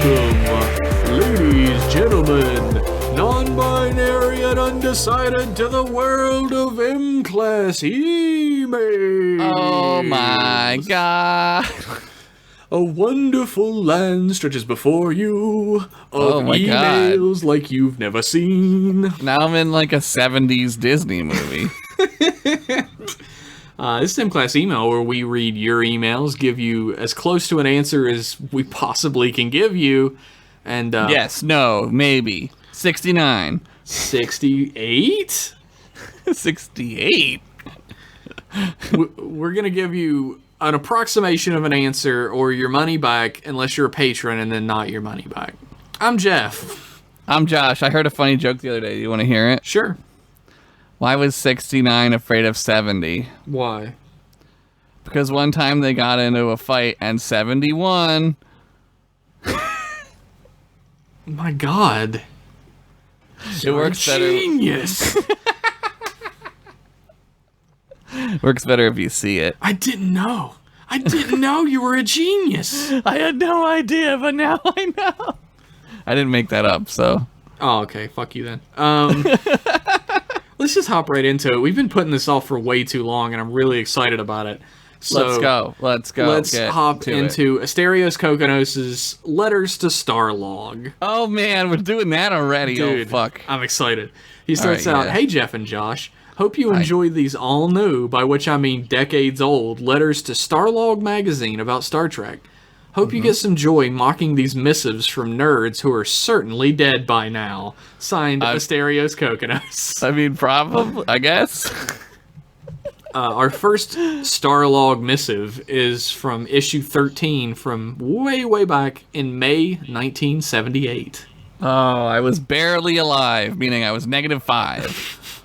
welcome, ladies, gentlemen, non-binary and undecided, to the world of M-Class emails. Oh my god. A wonderful land stretches before you of my emails like you've never seen. Now I'm in like a 70s Disney movie. This is M-Class Email, where we read your emails, give you as close to an answer as we possibly can give you, and Yes, no, maybe. 69. 68? 68? We're going to give you an approximation of an answer or your money back, unless you're a patron, and then not your money back. I'm Jeff. I'm Josh. I heard a funny joke the other day. Do you want to hear it? Sure. Why was 69 afraid of 70? Why? Because one time they got into a fight and 70 won. My God. It works better. Genius. Works better if you see it. I didn't know. I didn't know you were a genius. I had no idea, but now I know. I didn't make that up, so. Oh, okay. Fuck you then. Let's just hop right into it. We've been putting this off for way too long, and I'm really excited about it. So Let's go. Let's hop into Asterios Kokonos' Letters to Starlog. Oh man, we're doing that already. Dude, oh fuck. I'm excited. He starts All right, out, yeah. Hey Jeff and Josh, hope you enjoyed these all new, by which I mean decades old, letters to Starlog magazine about Star Trek. Hope you get some joy mocking these missives from nerds who are certainly dead by now. Signed, Asterios Kokonos. I mean, probably, I guess. Our first Starlog missive is from issue 13 from way, way back in May 1978. Oh, I was barely alive, meaning I was -5.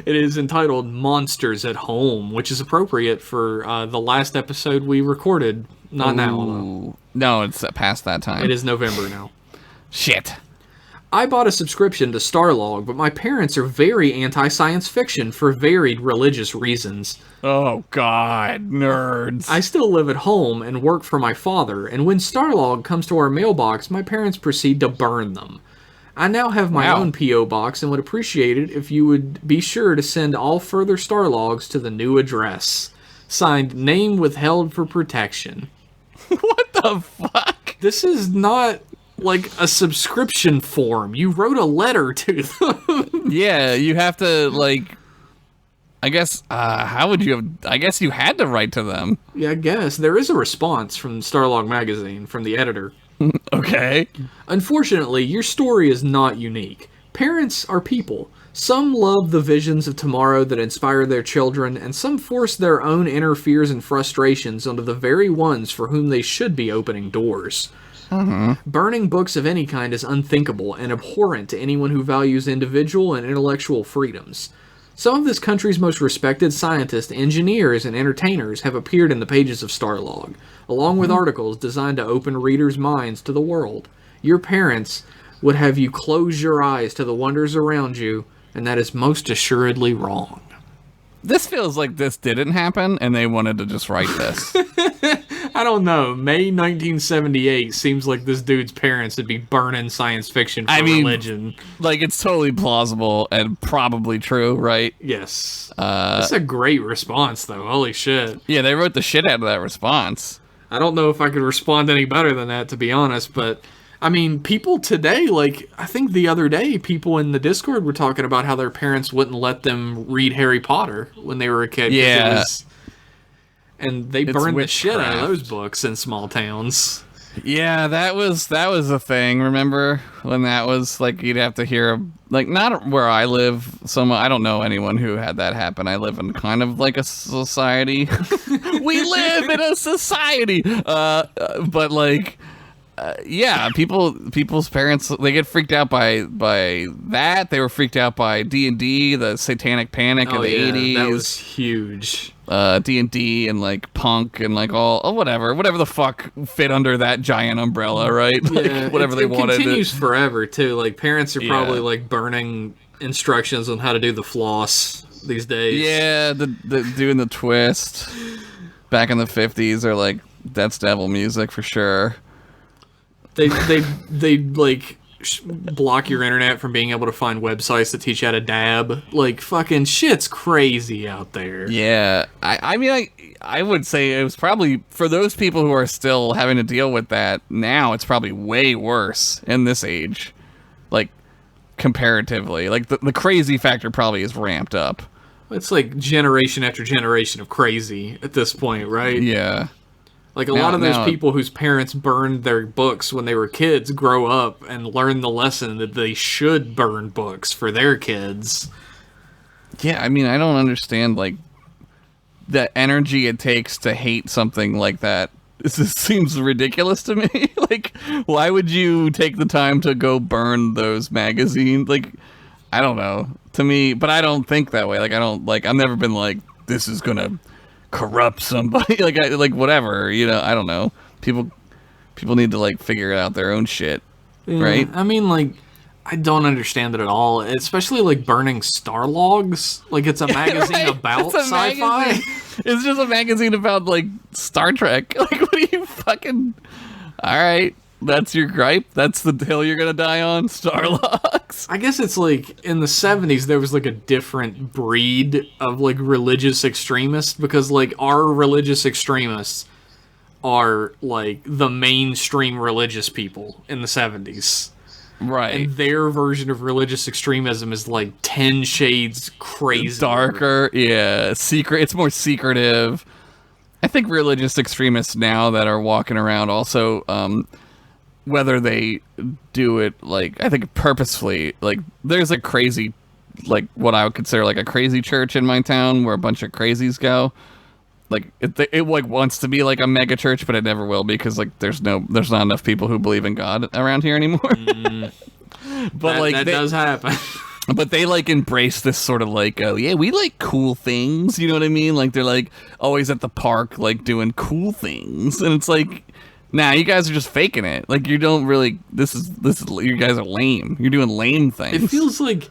It is entitled Monsters at Home, which is appropriate for the last episode we recorded. Not now, though. Ooh. No, it's past that time. It is November now. Shit. I bought a subscription to Starlog, but my parents are very anti-science fiction for varied religious reasons. Oh, God. Nerds. I still live at home and work for my father, and when Starlog comes to our mailbox, my parents proceed to burn them. I now have my own P.O. box and would appreciate it if you would be sure to send all further Starlogs to the new address. Signed, name withheld for protection. What the fuck? This is not like a subscription form. You wrote a letter to them. Yeah, you have to, like, I guess, how would you have, I guess you had to write to them. Yeah, I guess. There is a response from Starlog magazine, from the editor. Okay. Unfortunately, your story is not unique. Parents are people. Some love the visions of tomorrow that inspire their children, and some force their own inner fears and frustrations onto the very ones for whom they should be opening doors. Burning books of any kind is unthinkable and abhorrent to anyone who values individual and intellectual freedoms. Some of this country's most respected scientists, engineers, and entertainers have appeared in the pages of Starlog, along with articles designed to open readers' minds to the world. Your parents would have you close your eyes to the wonders around you, and that is most assuredly wrong. This feels like this didn't happen, and they wanted to just write this. I don't know. May 1978 seems like this dude's parents would be burning science fiction for religion. Like, it's totally plausible and probably true, right? Yes. That's a great response, though. Holy shit. Yeah, they wrote the shit out of that response. I don't know if I could respond any better than that, to be honest, but I mean, people today, like, I think the other day, people in the Discord were talking about how their parents wouldn't let them read Harry Potter when they were a kid. Yeah. And they burned the shit out of those books in small towns. Yeah, that was a thing. Remember when that was, like, you'd have to hear, like, not where I live. I don't know anyone who had that happen. I live in kind of like a society. We live in a society. But like, yeah, people's parents, they get freaked out by that. They were freaked out by D&D, the Satanic Panic of the 80s. That was huge. D&D and like punk and like whatever the fuck fit under that giant umbrella, right? Like, yeah, whatever they wanted. It continues forever too. Like, parents are probably like burning instructions on how to do the floss these days. Yeah, the doing the twist back in the 50s, or like That's Devil music for sure. They like block your internet from being able to find websites that teach you how to dab. Like, fucking shit's crazy out there. Yeah, I mean, I would say it was probably, for those people who are still having to deal with that now, it's probably way worse in this age, like, comparatively. Like, the crazy factor probably is ramped up. It's like generation after generation of crazy at this point, right? Yeah. Like, a lot of those people whose parents burned their books when they were kids grow up and learn the lesson that they should burn books for their kids. Yeah, I mean, I don't understand, like, the energy it takes to hate something like that. This seems ridiculous to me. Like, why would you take the time to go burn those magazines? Like, I don't know. To me, but I don't think that way. Like, I've never been like, this is gonna corrupt somebody. like whatever, you know, I don't know. People need to, like, figure out their own shit, right? I mean, like, I don't understand it at all, especially, like, burning Star Logs. Like, it's a magazine about sci-fi. It's just a magazine about, like, Star Trek. Like, what are you fucking... All right, that's your gripe? That's the hill you're gonna die on? Star Logs? I guess it's, like, in the 70s, there was, like, a different breed of, like, religious extremists, because, like, our religious extremists are, like, the mainstream religious people in the 70s. Right. And their version of religious extremism is like 10 shades crazy. Darker, yeah. Secret. It's more secretive. I think religious extremists now that are walking around also, whether they do it, like, I think purposefully, like, there's a crazy, like, what I would consider, like, a crazy church in my town where a bunch of crazies go. Like, it like wants to be like a mega church, but it never will, because, like, there's not enough people who believe in God around here anymore. But that does happen. But they, like, embrace this sort of, like, oh yeah, we like cool things, you know what I mean? Like, they're, like, always at the park, like, doing cool things, and it's like, nah, you guys are just faking it. Like, you don't really. This is you guys are lame. You're doing lame things. It feels like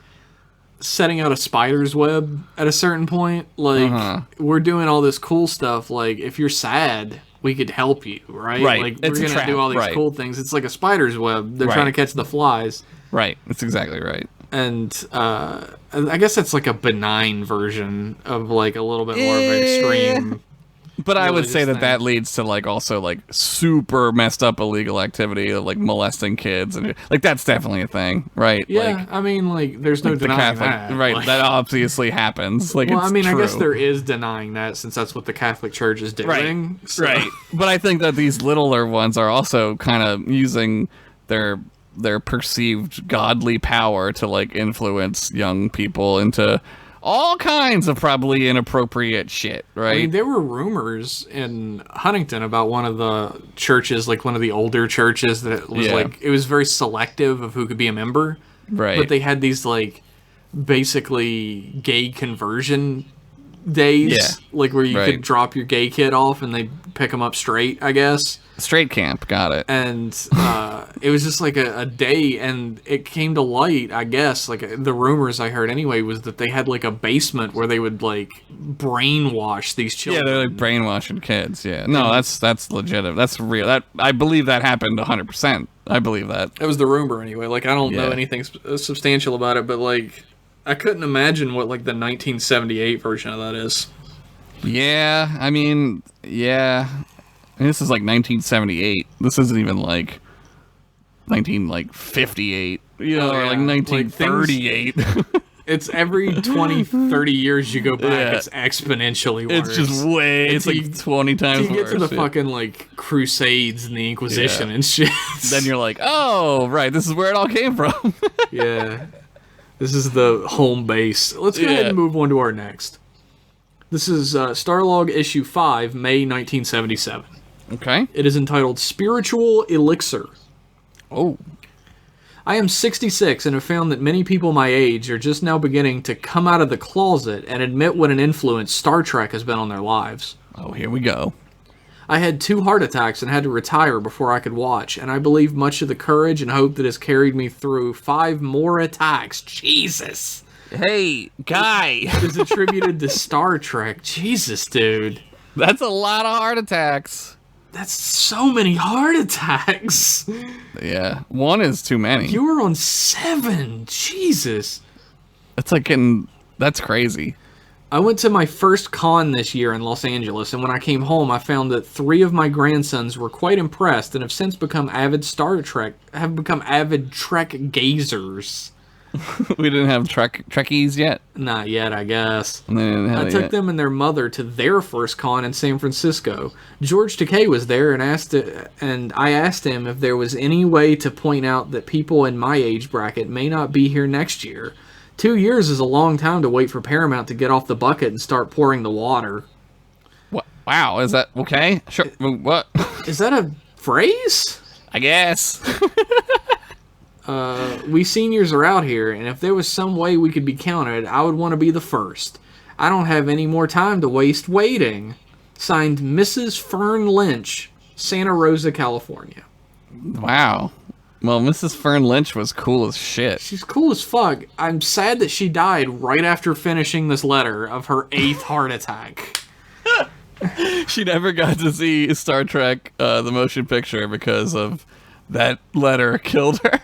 setting out a spider's web at a certain point. Like, we're doing all this cool stuff. Like, if you're sad, we could help you, right? Right. Like, It's we're a gonna trap. do all these Right. cool things. It's like a spider's web. They're trying to catch the flies. Right. That's exactly right. And I guess that's like a benign version of, like, a little bit more of an extreme. But I would say religious that thing. leads to, like, also, like, super messed up illegal activity, like molesting kids, and, like, that's definitely a thing, right? Yeah, like, I mean, like, there's no the denying Catholic, that. right? Like, That obviously happens. Like, well, it's I mean, true. I guess there is denying that, since that's what the Catholic Church is doing. Right. So. Right. But I think that these littler ones are also kind of using their perceived godly power to, like, influence young people into all kinds of probably inappropriate shit, right? I mean, there were rumors in Huntington about one of the churches, like one of the older churches, that it was like, it was very selective of who could be a member. Right. But they had these, like, basically gay conversion days. Yeah. Like, where you Right. could drop your gay kid off and they pick them up straight, I guess. Straight camp, got it. And it was just like a day, and it came to light, I guess, like, the rumors I heard anyway, was that they had, like, a basement where they would, like, brainwash these children. Yeah, they're, like, brainwashing kids. Yeah, no, that's legitimate. That's real. That I believe that happened 100%. I believe that. It was the rumor anyway. Like, I don't know anything substantial about it, but, like, I couldn't imagine what, like, the 1978 version of that is. Yeah, I mean, yeah. I mean, this is like 1978. This isn't even like 1958, you know, or like 1938. It's every 20, 30 years you go back, it's exponentially worse. It's just way, it's like 20 times worse. You get to the fucking, like, Crusades and the Inquisition and shit. Then you're like, oh, right, this is where it all came from. Yeah. This is the home base. Let's go ahead and move on to our next. This is Starlog issue 5, May 1977. Okay. It is entitled Spiritual Elixir. Oh. I am 66 and have found that many people my age are just now beginning to come out of the closet and admit what an influence Star Trek has been on their lives. Oh, here we go. I had 2 heart attacks and had to retire before I could watch, and I believe much of the courage and hope that has carried me through 5 more attacks. Jesus! Hey, guy! Is attributed to Star Trek. Jesus, dude. That's a lot of heart attacks. That's so many heart attacks. Yeah, 1 is too many. You were on 7. Jesus. It's like that's crazy. I went to my first con this year in Los Angeles, and when I came home, I found that 3 of my grandsons were quite impressed and have since become avid Trek gazers. We didn't have Trekkies yet. Not yet, I guess. I took them and their mother to their first con in San Francisco. George Takei was there, and I asked him if there was any way to point out that people in my age bracket may not be here next year. 2 years is a long time to wait for Paramount to get off the bucket and start pouring the water. What? Wow, is that okay? Sure. What? Is that a phrase? I guess. We seniors are out here, and if there was some way we could be counted, I would want to be the first. I don't have any more time to waste waiting. Signed, Mrs. Fern Lynch, Santa Rosa, California. Wow. Well, Mrs. Fern Lynch was cool as shit. She's cool as fuck. I'm sad that she died right after finishing this letter of her 8th heart attack. She never got to see Star Trek, the motion picture, because of that letter killed her.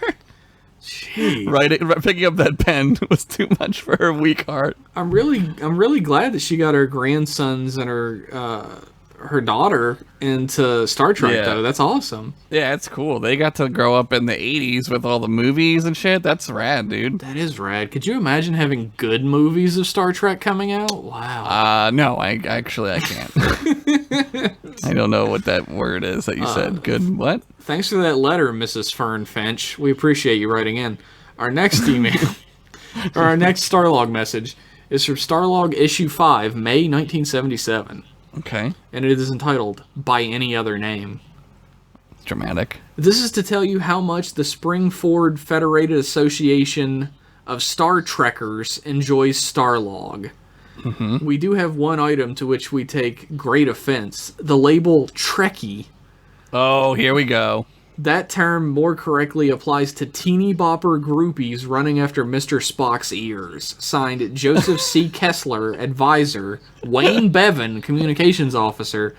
Jeez. Picking up that pen was too much for her weak heart. I'm really glad that she got her grandsons and her daughter into Star Trek, though. That's awesome. Yeah, it's cool. They got to grow up in the 80s with all the movies and shit. That's rad, dude. That is rad. Could you imagine having good movies of Star Trek coming out? Wow. No, I can't. I don't know what that word is that you said. Good what? Thanks for that letter, Mrs. Fern Finch. We appreciate you writing in. Our next email, or our next Starlog message, is from Starlog Issue 5, May 1977. Okay. And it is entitled, By Any Other Name. Dramatic. This is to tell you how much the Springford Federated Association of Star Trekkers enjoys Starlog. Mm-hmm. We do have one item to which we take great offense. The label Trekkie. Oh, here we go. That term more correctly applies to teeny bopper groupies running after Mr. Spock's ears. Signed, Joseph C. Kessler, advisor, Wayne Bevan, communications officer,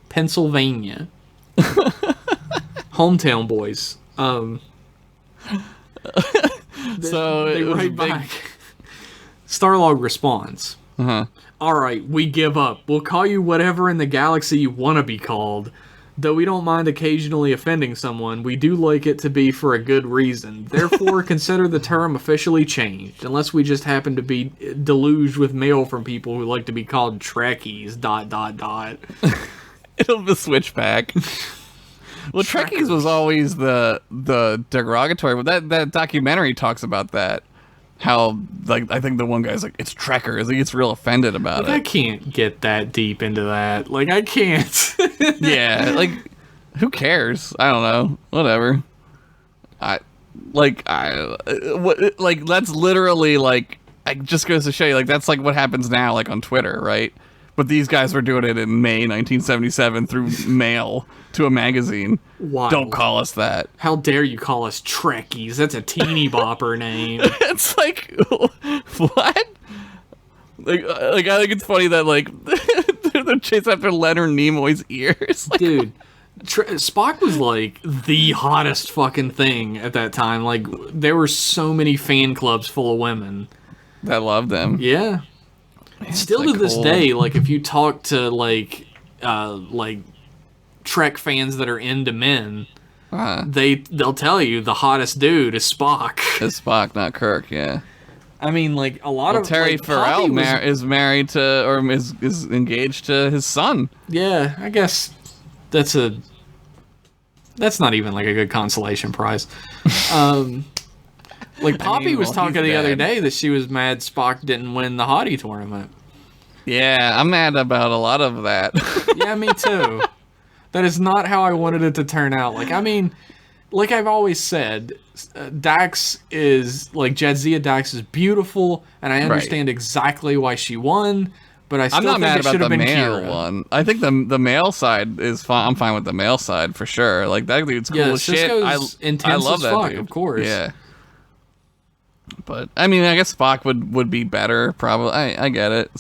Pennsylvania. Hometown boys. So they write back. Starlog responds. Uh-huh. Alright, we give up. We'll call you whatever in the galaxy you want to be called. Though we don't mind occasionally offending someone, we do like it to be for a good reason. Therefore, consider the term officially changed, unless we just happen to be deluged with mail from people who like to be called Trekkies, ... It'll be switch back. Well, Trekkies was always the derogatory, but that documentary talks about that. How, like, I think the one guy's like, it's Trekkers. He gets real offended about it. I can't get that deep into that. Like, I can't. Yeah, like, who cares? I don't know. Whatever. That's literally, like, it just goes to show you, like, that's, like, what happens now, like, on Twitter, right? But these guys were doing it in May 1977 through mail to a magazine. Wow. Don't call us that. How dare you call us Trekkies? That's a teeny bopper name. It's like, what? Like I think it's funny that, like, they're chasing after Leonard Nimoy's ears. Like, dude, Spock was, like, the hottest fucking thing at that time. Like, there were so many fan clubs full of women that loved them. Yeah. Man, still to this day, like, if you talk to, like Trek fans that are into men, they'll tell you the hottest dude is Spock. It's Spock, not Kirk. Yeah. I mean, like, a lot of Terry like, Farrell is married to, or is engaged to his son. Yeah, I guess that's not even like a good consolation prize. Like, Poppy was talking the other day that she was mad Spock didn't win the hottie tournament. Yeah, I'm mad about a lot of that. Yeah, me too. That is not how I wanted it to turn out. Like, I mean, like I've always said, Dax is, like, Jadzia Dax is beautiful, and I understand exactly why she won, but I still think it should have been Kira. One. I think the male side is fine. I'm fine with the male side for sure. Like, that dude's cool as shit. I love that dude. Of course. Yeah. But I mean, I guess Spock would be better. Probably, I get it.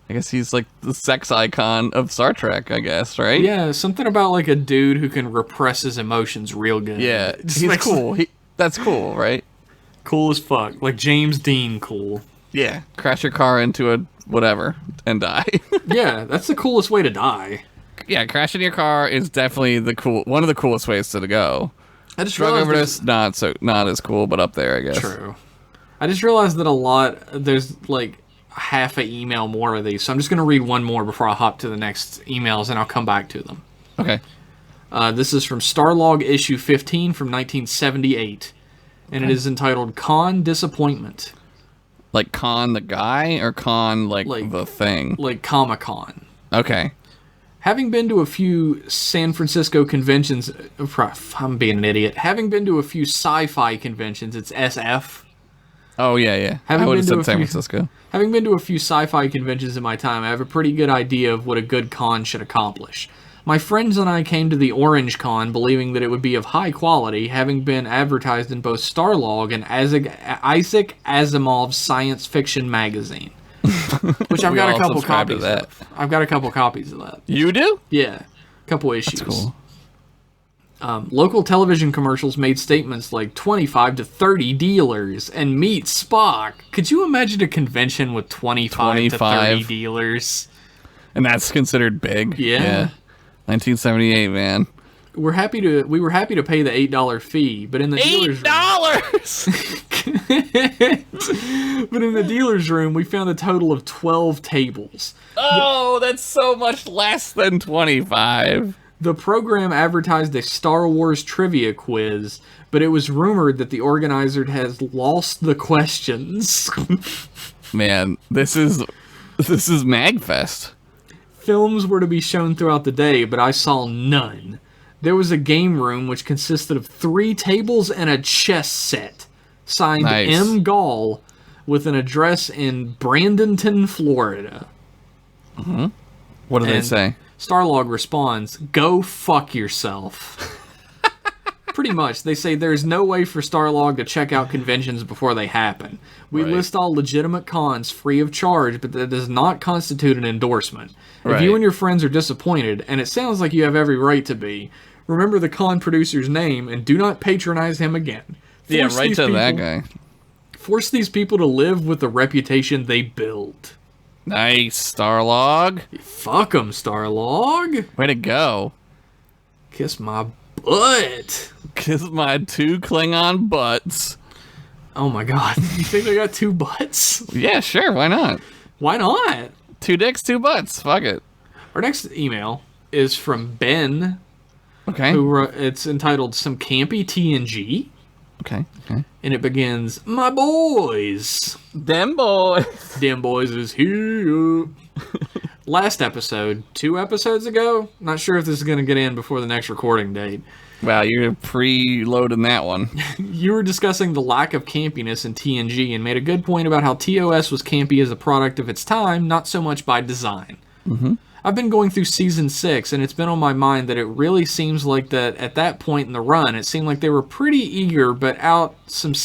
I guess he's like the sex icon of Star Trek, I guess, right? Yeah, something about like a dude who can repress his emotions real good. Yeah, It just he's makes- cool. That's cool, right? Cool as fuck. Like James Dean cool. Yeah. Crash your car into a whatever and die. Yeah, that's the coolest way to die. Yeah, crashing your car is definitely one of the coolest ways to go. I just Drug realized overdose, not as cool, but up there, I guess. True. I just realized that there's like half an email more of these, so I'm just going to read one more before I hop to the next emails, and I'll come back to them. Okay. This is from Starlog issue 15 from 1978, and it is entitled Con Disappointment. Like Con the guy, or Con like the thing? Like Comic-Con. Okay. Having been to a few San Francisco conventions, I'm being an idiot. Having been to a few sci-fi conventions, it's SF. Oh, yeah. I would have said San Francisco. Having been to a few sci-fi conventions in my time, I have a pretty good idea of what a good con should accomplish. My friends and I came to the Orange Con believing that it would be of high quality, having been advertised in both Starlog and Isaac Asimov's science fiction magazine. Which I've got a couple copies of. I've got a couple copies of that. You do? Yeah. A couple issues. That's cool. Local television commercials made statements like 25 to 30 dealers and meet Spock. Could you imagine a convention with 25 to 30 dealers? And that's considered big? Yeah. 1978, man. We were happy to pay the $8 fee, but in the dealer's room, but in the dealer's room, we found a total of 12 tables. Oh, that's so much less than 25. The program advertised a Star Wars trivia quiz, but it was rumored that the organizer has lost the questions. Man, this is MagFest. Films were to be shown throughout the day, but I saw none. There was a game room which consisted of 3 tables and a chess set, signed Nice. M. Gall, with an address in Bradenton, Florida. Mm-hmm. What do they say? Starlog responds, "Go fuck yourself." Pretty much. They say there's no way for Starlog to check out conventions before they happen. We list all legitimate cons free of charge, but that does not constitute an endorsement. If you and your friends are disappointed, and it sounds like you have every right to be, remember the con producer's name and do not patronize him again. Right to that guy. Force these people to live with the reputation they build. Nice, Starlog. Fuck 'em, Starlog. Way to go. Kiss my butt. Kiss my 2 Klingon butts. Oh my god. You think they got 2 butts? Yeah, sure, why not? Why not? 2 dicks, 2 butts. Fuck it. Our next email is from Ben. Okay. It's entitled Some Campy TNG. Okay. And it begins, "My boys. Them boys. Them boys is here." Last episode, 2 episodes ago, not sure if this is going to get in before the next recording date. Wow, you're preloading that one. You were discussing the lack of campiness in TNG and made a good point about how TOS was campy as a product of its time, not so much by design. Mm-hmm. I've been going through season 6, and it's been on my mind that it really seems like that at that point in the run, it seemed like they were pretty eager to put out some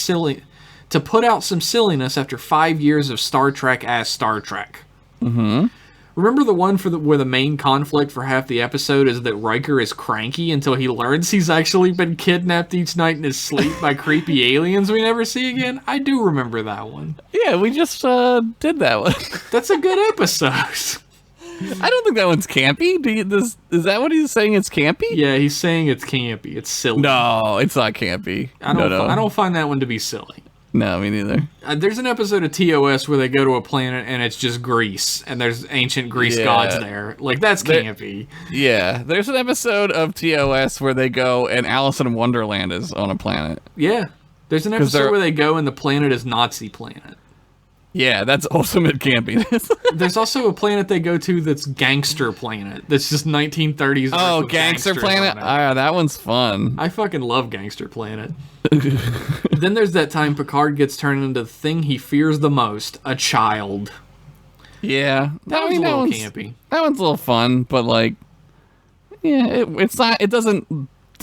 silliness after 5 years of Star Trek as Star Trek. Mm-hmm. Remember the one where the main conflict for half the episode is that Riker is cranky until he learns he's actually been kidnapped each night in his sleep by creepy aliens we never see again? I do remember that one. Yeah, we just did that one. That's a good episode. I don't think that one's campy. Is that what he's saying? It's campy? Yeah, he's saying it's campy. It's silly. No, it's not campy. I don't find that one to be silly. No, me neither. There's an episode of TOS where they go to a planet and it's just Greece, and there's ancient Greece gods there. Like, that's campy. Yeah, there's an episode of TOS where they go and Alice in Wonderland is on a planet. Yeah. There's an episode where they go and the planet is Nazi planet. Yeah, that's ultimate campiness. There's also a planet they go to that's Gangster Planet. That's just 1930s. Oh, Gangster Planet? That one's fun. I fucking love Gangster Planet. Then there's that time Picard gets turned into the thing he fears the most, a child. Yeah. That one's a little campy. That one's a little fun, but like, yeah,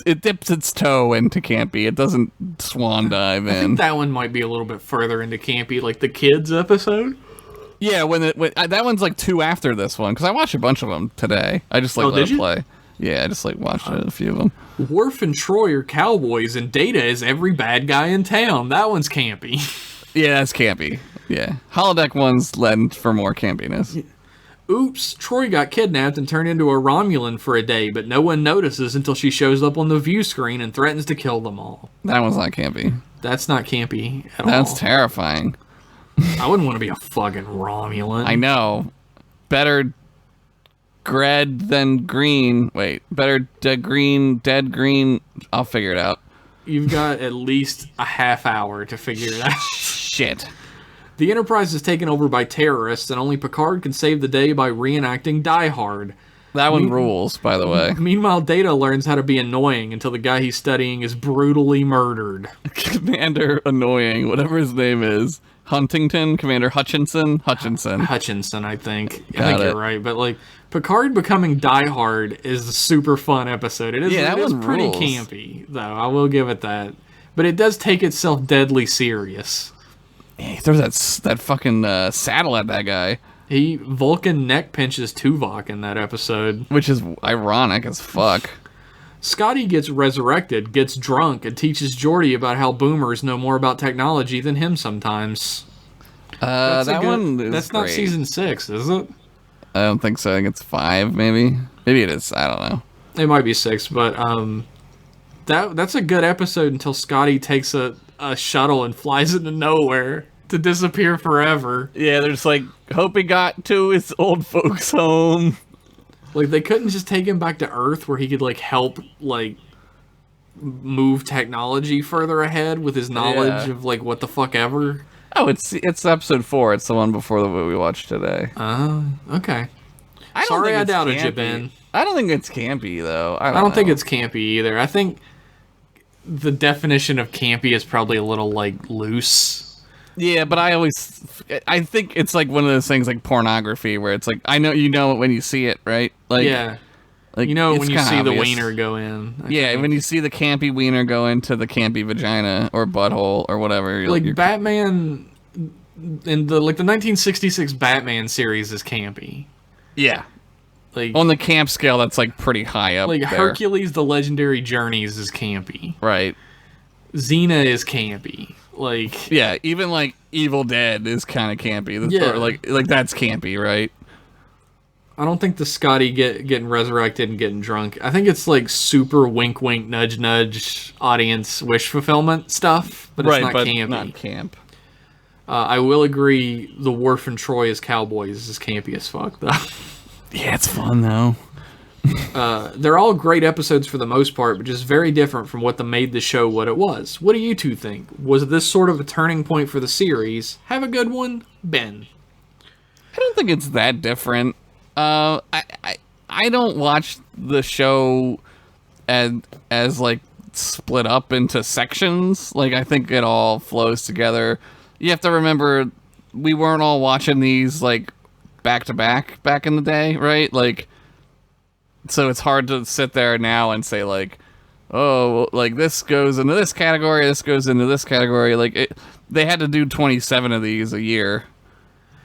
it dips its toe into campy. It doesn't swan dive in. I think that one might be a little bit further into campy, like the kids episode. Yeah, that one's like 2 after this one, because I watched a bunch of them today. I just let did it you? play. Yeah, I just watched a few of them. Worf and Troy are cowboys, and Data is every bad guy in town. That one's campy. Yeah, that's campy. Yeah, holodeck one's led for more campiness. Oops, Troy got kidnapped and turned into a Romulan for a day, but no one notices until she shows up on the view screen and threatens to kill them all. That one's not campy. That's not campy at all. That's terrifying. I wouldn't want to be a fucking Romulan. I know. Better red than green. Wait, better dead green. I'll figure it out. You've got at least a half hour to figure it out. Shit. The Enterprise is taken over by terrorists, and only Picard can save the day by reenacting Die Hard. That one rules, by the way. Meanwhile, Data learns how to be annoying until the guy he's studying is brutally murdered. Commander Annoying, whatever his name is. Commander Hutchinson, I think. Got I think it. you're right. But, like, Picard becoming Die Hard is a super fun episode. It is, Yeah, that it is one pretty rules. campy, though. I will give it that. But it does take itself deadly serious. Yeah, he throws that fucking saddle at that guy. Vulcan neck pinches Tuvok in that episode. Which is ironic as fuck. Scotty gets resurrected, gets drunk, and teaches Geordi about how boomers know more about technology than him sometimes. That's That's not great. season 6, is it? I don't think so. I think it's 5, maybe. Maybe it is. I don't know. It might be 6, but that's a good episode until Scotty takes a shuttle and flies into nowhere to disappear forever. Yeah, they're just like, hope he got to his old folks' home. Like, they couldn't just take him back to Earth where he could, like, help, like, move technology further ahead with his knowledge of, like, what the fuck ever. Oh, it's episode 4. It's the one before the one we watched today. Okay. I don't Sorry think I it's doubted you, campy. Ben. I don't think it's campy, though. I don't think it's campy either. I think the definition of campy is probably a little, like, loose. Yeah, but I think it's like one of those things like pornography where it's like, you know it when you see it, right? Like, Yeah. like You know it's when you kinda see the obvious. wiener go in. I Yeah, think. when you see the campy wiener go into the campy vagina or butthole or whatever. Like, Batman in the 1966 Batman series is campy. Yeah. Like, On the camp scale, that's like pretty high up like there. Hercules: The Legendary Journeys is campy. Right. Xena is campy. Like, Yeah, even like Evil Dead is kind of campy. Yeah. Or like that's campy, right? I don't think the Scotty getting resurrected and getting drunk. I think it's like super wink wink nudge nudge audience wish fulfillment stuff, but it's not campy. Not camp. I will agree. The Worf and Troy as cowboys is campy as fuck, though. Yeah, it's fun though. They're all great episodes for the most part, but just very different from what made the show what it was. What do you two think? Was this sort of a turning point for the series? Have a good one, Ben. I don't think it's that different. I don't watch the show as like split up into sections. Like, I think it all flows together. You have to remember, we weren't all watching these like back to back in the day, right? Like, so it's hard to sit there now and say like, oh, like this goes into this category, this goes into this category. Like, they had to do 27 of these a year,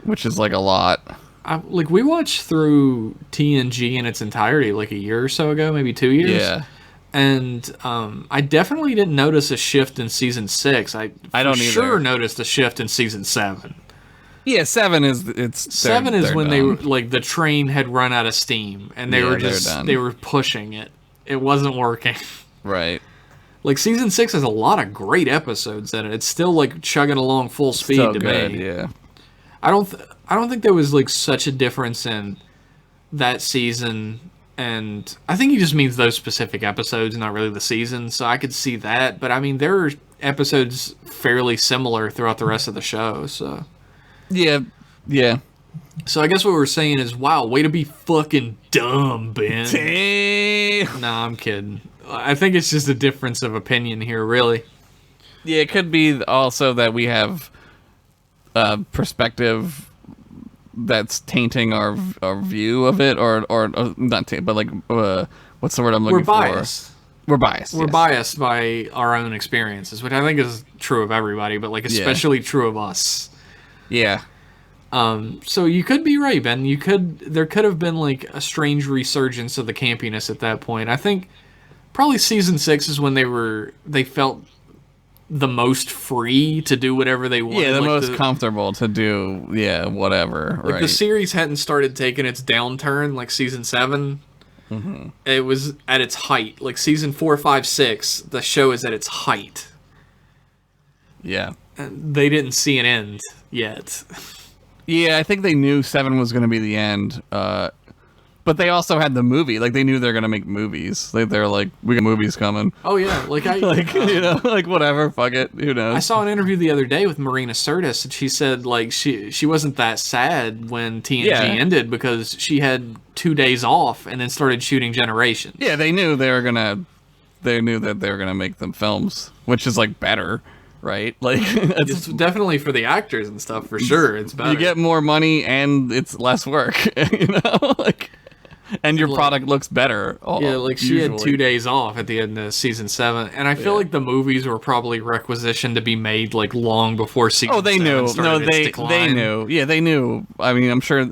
which is like a lot. Like, we watched through TNG in its entirety like a year or so ago, maybe 2 years. Yeah. And I definitely didn't notice a shift in season 6. I don't for either. sure noticed a shift in season 7. Yeah, 7 is They're when they done. were like the train had run out of steam and they Yeah, were they're just done. they were pushing it. It wasn't working. Right. Like, season 6 has a lot of great episodes in it. It's still like chugging along full speed So to good, me. yeah. I don't think there was like such a difference in that season, and I think he just means those specific episodes, not really the season. So I could see that, but I mean, there are episodes fairly similar throughout the rest of the show. So Yeah. I guess what we're saying is, wow, way to be fucking dumb, Ben. Damn. Nah, I'm kidding. I think it's just a difference of opinion here, really. Yeah, it could be also that we have perspective that's tainting our view of it, or not taint, but like what's the word I'm looking We're for? biased. We're biased. We're yes. biased by our own experiences, which I think is true of everybody, but like especially true of us. Yeah. So you could be right, Ben. There could have been like a strange resurgence of the campiness at that point. I think probably season 6 is when they felt the most free to do whatever they wanted. Yeah, the most comfortable to do, whatever. Like right. the series hadn't started taking its downturn like season 7. Mm-hmm. It was at its height. Like season 4, 5, 6, the show is at its height. Yeah. And they didn't see an end yet. Yeah, I think they knew 7 was going to be the end. But they also had the movie. Like, they knew they were going to make movies. They're like, we got movies coming. Oh, yeah. Like, like, whatever. Fuck it. Who knows? I saw an interview the other day with Marina Sirtis, and she said, like, she wasn't that sad when TNG ended because she had 2 days off and then started shooting Generations. Yeah, they knew they knew that they were going to make them films, which is, like, better. Right? Like, it's definitely for the actors and stuff, for sure. It's better. You get more money and it's less work, like, and your product looks better. Yeah, like she had 2 days off at the end of season 7, and I feel like the movies were probably requisitioned to be made like long before season. Oh, they 7 knew. started No, its decline. they knew. Yeah, they knew. I mean, I'm sure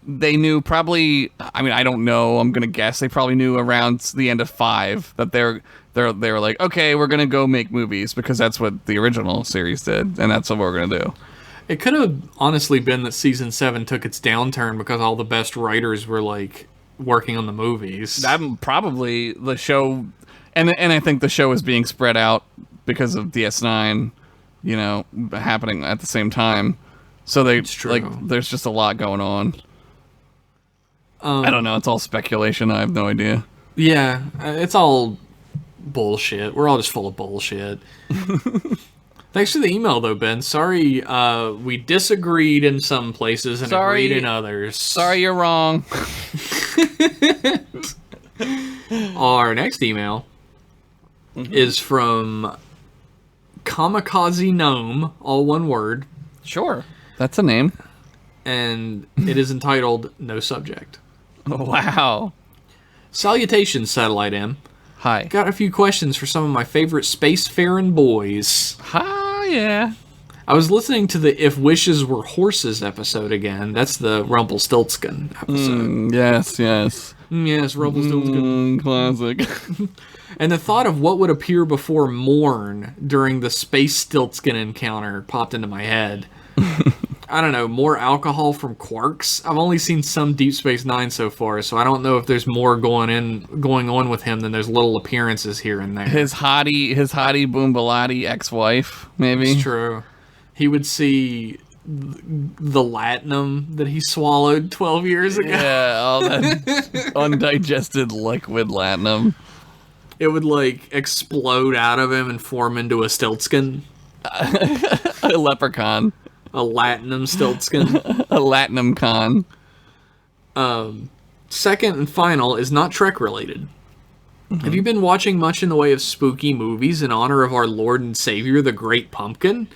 they knew. Probably. I mean, I don't know. I'm gonna guess they probably knew around the end of 5 that they were like, okay, we're gonna go make movies because that's what the original series did, and that's what we're gonna do. It could have honestly been that season 7 took its downturn because all the best writers were like working on the movies. That probably the show, and I think the show is being spread out because of DS9, happening at the same time. So there's just a lot going on. I don't know. It's all speculation. I have no idea. Yeah, it's all bullshit. We're all just full of bullshit. Thanks for the email, though, Ben. Sorry, we disagreed in some places and agreed in others. Sorry, you're wrong. Our next email is from Kamikaze Gnome, all one word. Sure. That's a name. And it is entitled No Subject. Wow. Salutations, Satellite M. Hi. Got a few questions for some of my favorite spacefaring boys. Hi, yeah. I was listening to the If Wishes Were Horses episode again. That's the Rumpelstiltskin episode. Yes. Yes, Rumpelstiltskin. Classic. And the thought of what would appear before Morn during the Space Stiltskin encounter popped into my head. I don't know, more alcohol from Quarks? I've only seen some Deep Space Nine so far, so I don't know if there's more going on with him than there's little appearances here and there. His hottie boombalati ex-wife, maybe? It's true. He would see the latinum that he swallowed 12 years ago. Yeah, all that undigested liquid latinum. It would, like, explode out of him and form into a Stiltskin. A leprechaun. A latinum Stiltskin. A latinum con. Second and final is not Trek related. Have you been watching much in the way of spooky movies in honor of our Lord and Savior, the Great Pumpkin?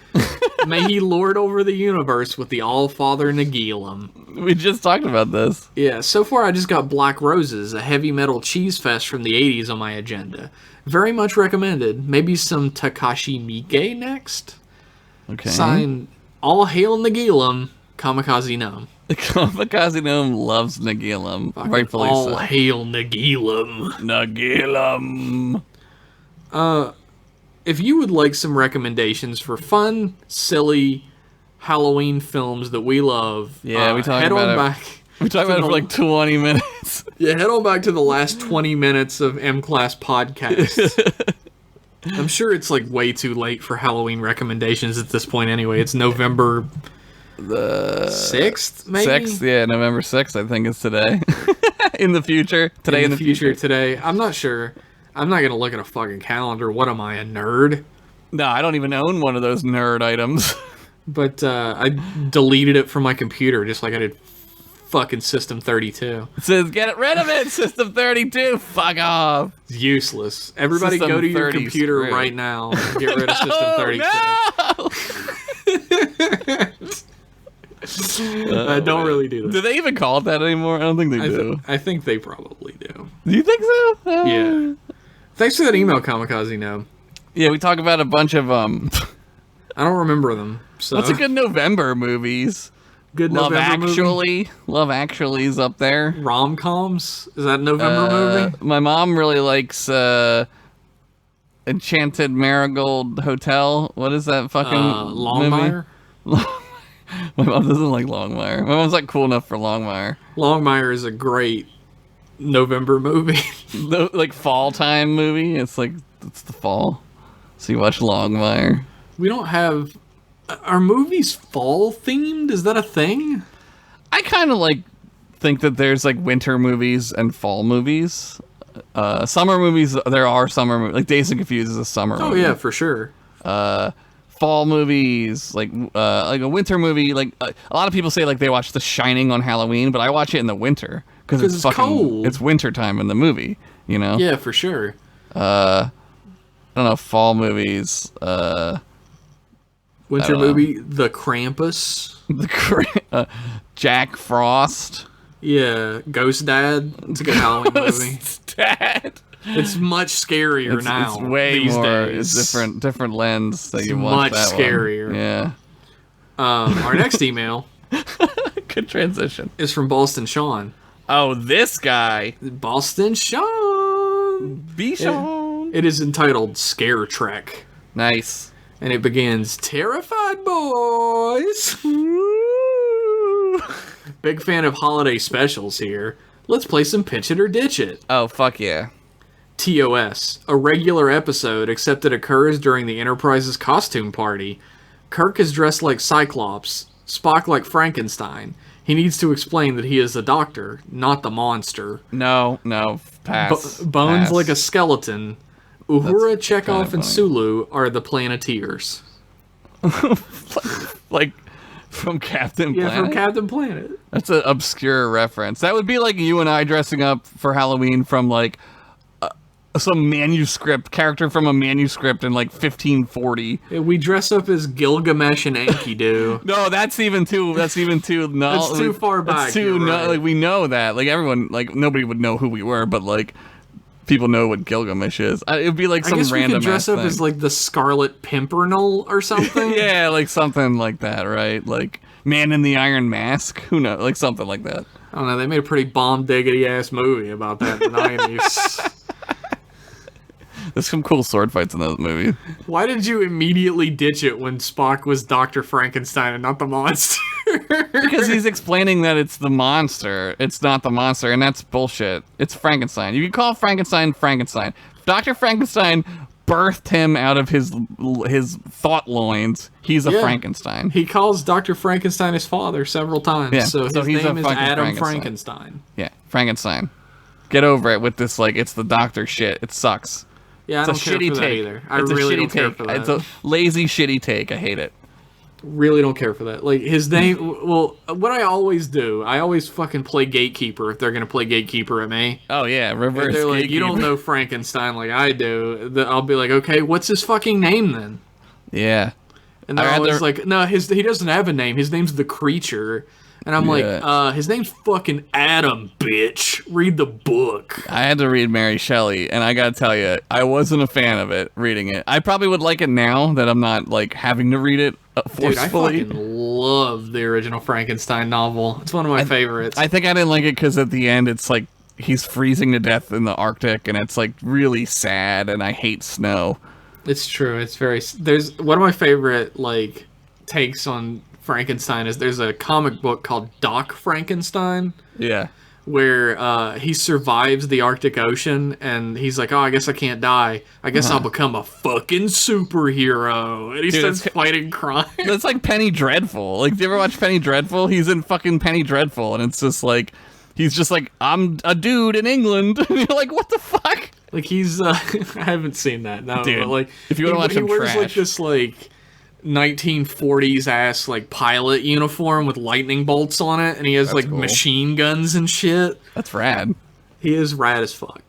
May he lord over the universe with the All-Father Nagilum. We just talked about this. Yeah, so far I just got Black Roses, a heavy metal cheese fest from the 80s on my agenda. Very much recommended. Maybe some Takashi Miike next? Okay. Signed, All Hail Nagilum, Kamikaze Gnome. The Kamikaze Gnome loves Nagilum. Rightfully All so. Hail Nagilum. Nagilum. If you would like some recommendations for fun, silly Halloween films that we love, we talked about it. We talked about it for like 20 minutes. Yeah, head on back to the last 20 minutes of M-Class podcast. I'm sure it's like way too late for Halloween recommendations at this point anyway. It's November the 6th, maybe? 6th, yeah, November 6th, I think is today. In the future. Today in the future. Today. I'm not sure. I'm not going to look at a fucking calendar. What am I, a nerd? No, I don't even own one of those nerd items. But I deleted it from my computer just like I did fucking System 32. It says, get rid of it, System 32. Fuck off. It's useless. Everybody System go to your 30 computer screw. right now and get rid of System 32. Don't really do that. Do they even call it that anymore? I don't think they do. I think they probably do. Do you think so? Yeah. Thanks for that email, Kamikaze Gnome. Yeah, we talk about a bunch of I don't remember them. So what's a good November movies? Good Love November movie. Love Actually's up there. Rom-coms? Is that a November movie? My mom really likes Enchanted Marigold Hotel. What is that fucking Longmire? movie? My mom doesn't like Longmire. My mom's like cool enough for Longmire. Longmire is a great November movie. Like fall time movie. It's like it's the fall, so you watch Longmire. We don't have. Are movies fall themed? Is that a thing? I kind of like think that there's like winter movies and fall movies. Summer movies. There are summer movies. Like Dazed and Confused is a summer. Oh movie. yeah, for sure. Fall movies, like a winter movie. Like a lot of people say, like they watch The Shining on Halloween, but I watch it in the winter because it's fucking cold. It's winter time in the movie, you know. Yeah, for sure. I don't know, fall movies. Winter movie, The Krampus. Jack Frost. Yeah, Ghost Dad. It's a good Halloween movie. Ghost Dad. It's much scarier now. It's way these more. days. It's different lens that It's you watch. much scarier. One. Yeah. Our next email. Good transition. Is from Boston Sean. Oh, this guy. Boston Sean. Bichon. It is entitled Scare Trek. Nice. And it begins, Terrified Boys. Big fan of holiday specials here. Let's play some Pitch It or Ditch It. Oh, fuck yeah. TOS, a regular episode, except it occurs during the Enterprise's costume party. Kirk is dressed like Cyclops, Spock like Frankenstein. He needs to explain that he is the Doctor, not the monster. No, pass. Bones pass. like a skeleton. Uhura, That's Chekhov, kinda and funny. Sulu are the Planeteers. Like from Captain Planet? Yeah, from Captain Planet. That's an obscure reference. That would be like you and I dressing up for Halloween from like some manuscript, character from a manuscript in like 1540. Yeah, we dress up as Gilgamesh and Enkidu. No, that's even too no. That's too far back. That's too you're right. like we know that. Like everyone, like nobody would know who we were, but like people know what Gilgamesh is. It'd be like some I guess random we could dress up thing. as like the Scarlet Pimpernel or something. Yeah, like something like that, right? Like Man in the Iron Mask. Who knows? Like something like that. I don't know. They made a pretty bomb diggity ass movie about that in the 90s. There's some cool sword fights in that movie. Why did you immediately ditch it when Spock was Dr. Frankenstein and not the monster? Because he's explaining that it's the monster. It's not the monster, and that's bullshit. It's Frankenstein. You can call Frankenstein Frankenstein. Dr. Frankenstein birthed him out of his thought loins. He's a Yeah. Frankenstein. He calls Dr. Frankenstein his father several times. Yeah, So his he's a name is fucking Adam Frankenstein. Frankenstein. Yeah, Frankenstein. Get over it with this, like, it's the doctor shit. It sucks. Yeah, I It's don't a care shitty for that take. either. I It's a really shitty don't care take. for that. It's a lazy, shitty take. I hate it. Really don't care for that. Like, his name... Well, what I always do, I always fucking play Gatekeeper if they're going to play Gatekeeper at me. Oh, yeah, If reverse they're like, you gatekeeper. don't know Frankenstein like I do, I'll be like, okay, what's his fucking name then? Yeah. And they're I'd always rather- like, no, he doesn't have a name. His name's The Creature. And I'm Yeah. like, his name's fucking Adam, bitch. Read the book. I had to read Mary Shelley, and I gotta tell you, I wasn't a fan of it, reading it. I probably would like it now that I'm not, like, having to read it Dude, I forcefully. fucking love the original Frankenstein novel. It's one of my favorites. I think I didn't like it because at the end, it's like he's freezing to death in the Arctic, and it's, like, really sad, and I hate snow. It's true. It's very... There's one of my favorite, like, takes on Frankenstein is there's a comic book called Doc Frankenstein Yeah. where he survives the Arctic Ocean and he's like, oh, I guess I can't die. I guess I'll become a fucking superhero. And he Dude, starts it's- fighting crime. That's like Penny Dreadful. Like, do you ever watch Penny Dreadful? He's in fucking Penny Dreadful, and it's just like, he's just like, I'm a dude in England. And you're like, what the fuck? Like he's, I haven't seen that. No, Dude, but like if you wanna watch he him wears like trash. this like 1940s ass like pilot uniform with lightning bolts on it, and he has like cool. machine guns and shit. That's rad. He is rad as fuck.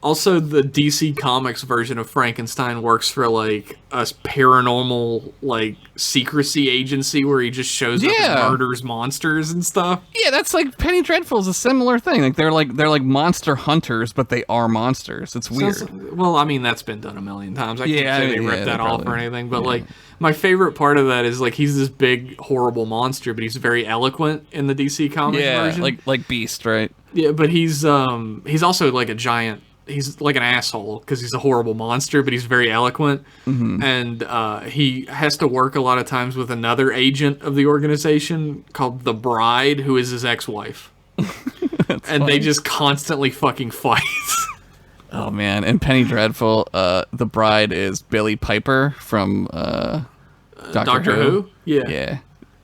Also, the DC Comics version of Frankenstein works for like a paranormal like secrecy agency where he just shows up and murders monsters and stuff. Yeah, that's like Penny Dreadful's a similar thing. Like they're like monster hunters, but they are monsters. It's weird. Well, I mean that's been done a million times. I can't say they ripped that off or anything, but like my favorite part of that is like he's this big horrible monster, but he's very eloquent in the DC Comics version. like Beast, right? Yeah, but he's also like a giant. He's like an asshole because he's a horrible monster, but he's very eloquent. Mm-hmm. And he has to work a lot of times with another agent of the organization called the Bride, who is his ex-wife. And funny. They just constantly fucking fight. Oh, man. And Penny Dreadful, the Bride is Billie Piper from Doctor Who. Yeah. Yeah.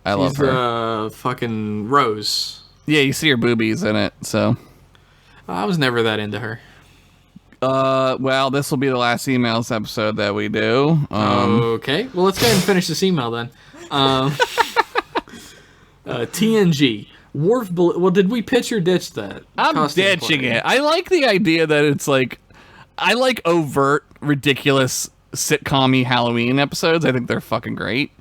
I love her. Fucking Rose. Yeah, you see her boobies in it, so. I was never that into her. Well, this will be the last emails episode that we do. Okay. Well, let's go ahead and finish this email then. TNG. Well, did we pitch or ditch that? I'm ditching it. I like the idea that it's like, I like overt, ridiculous, sitcom-y Halloween episodes. I think they're fucking great.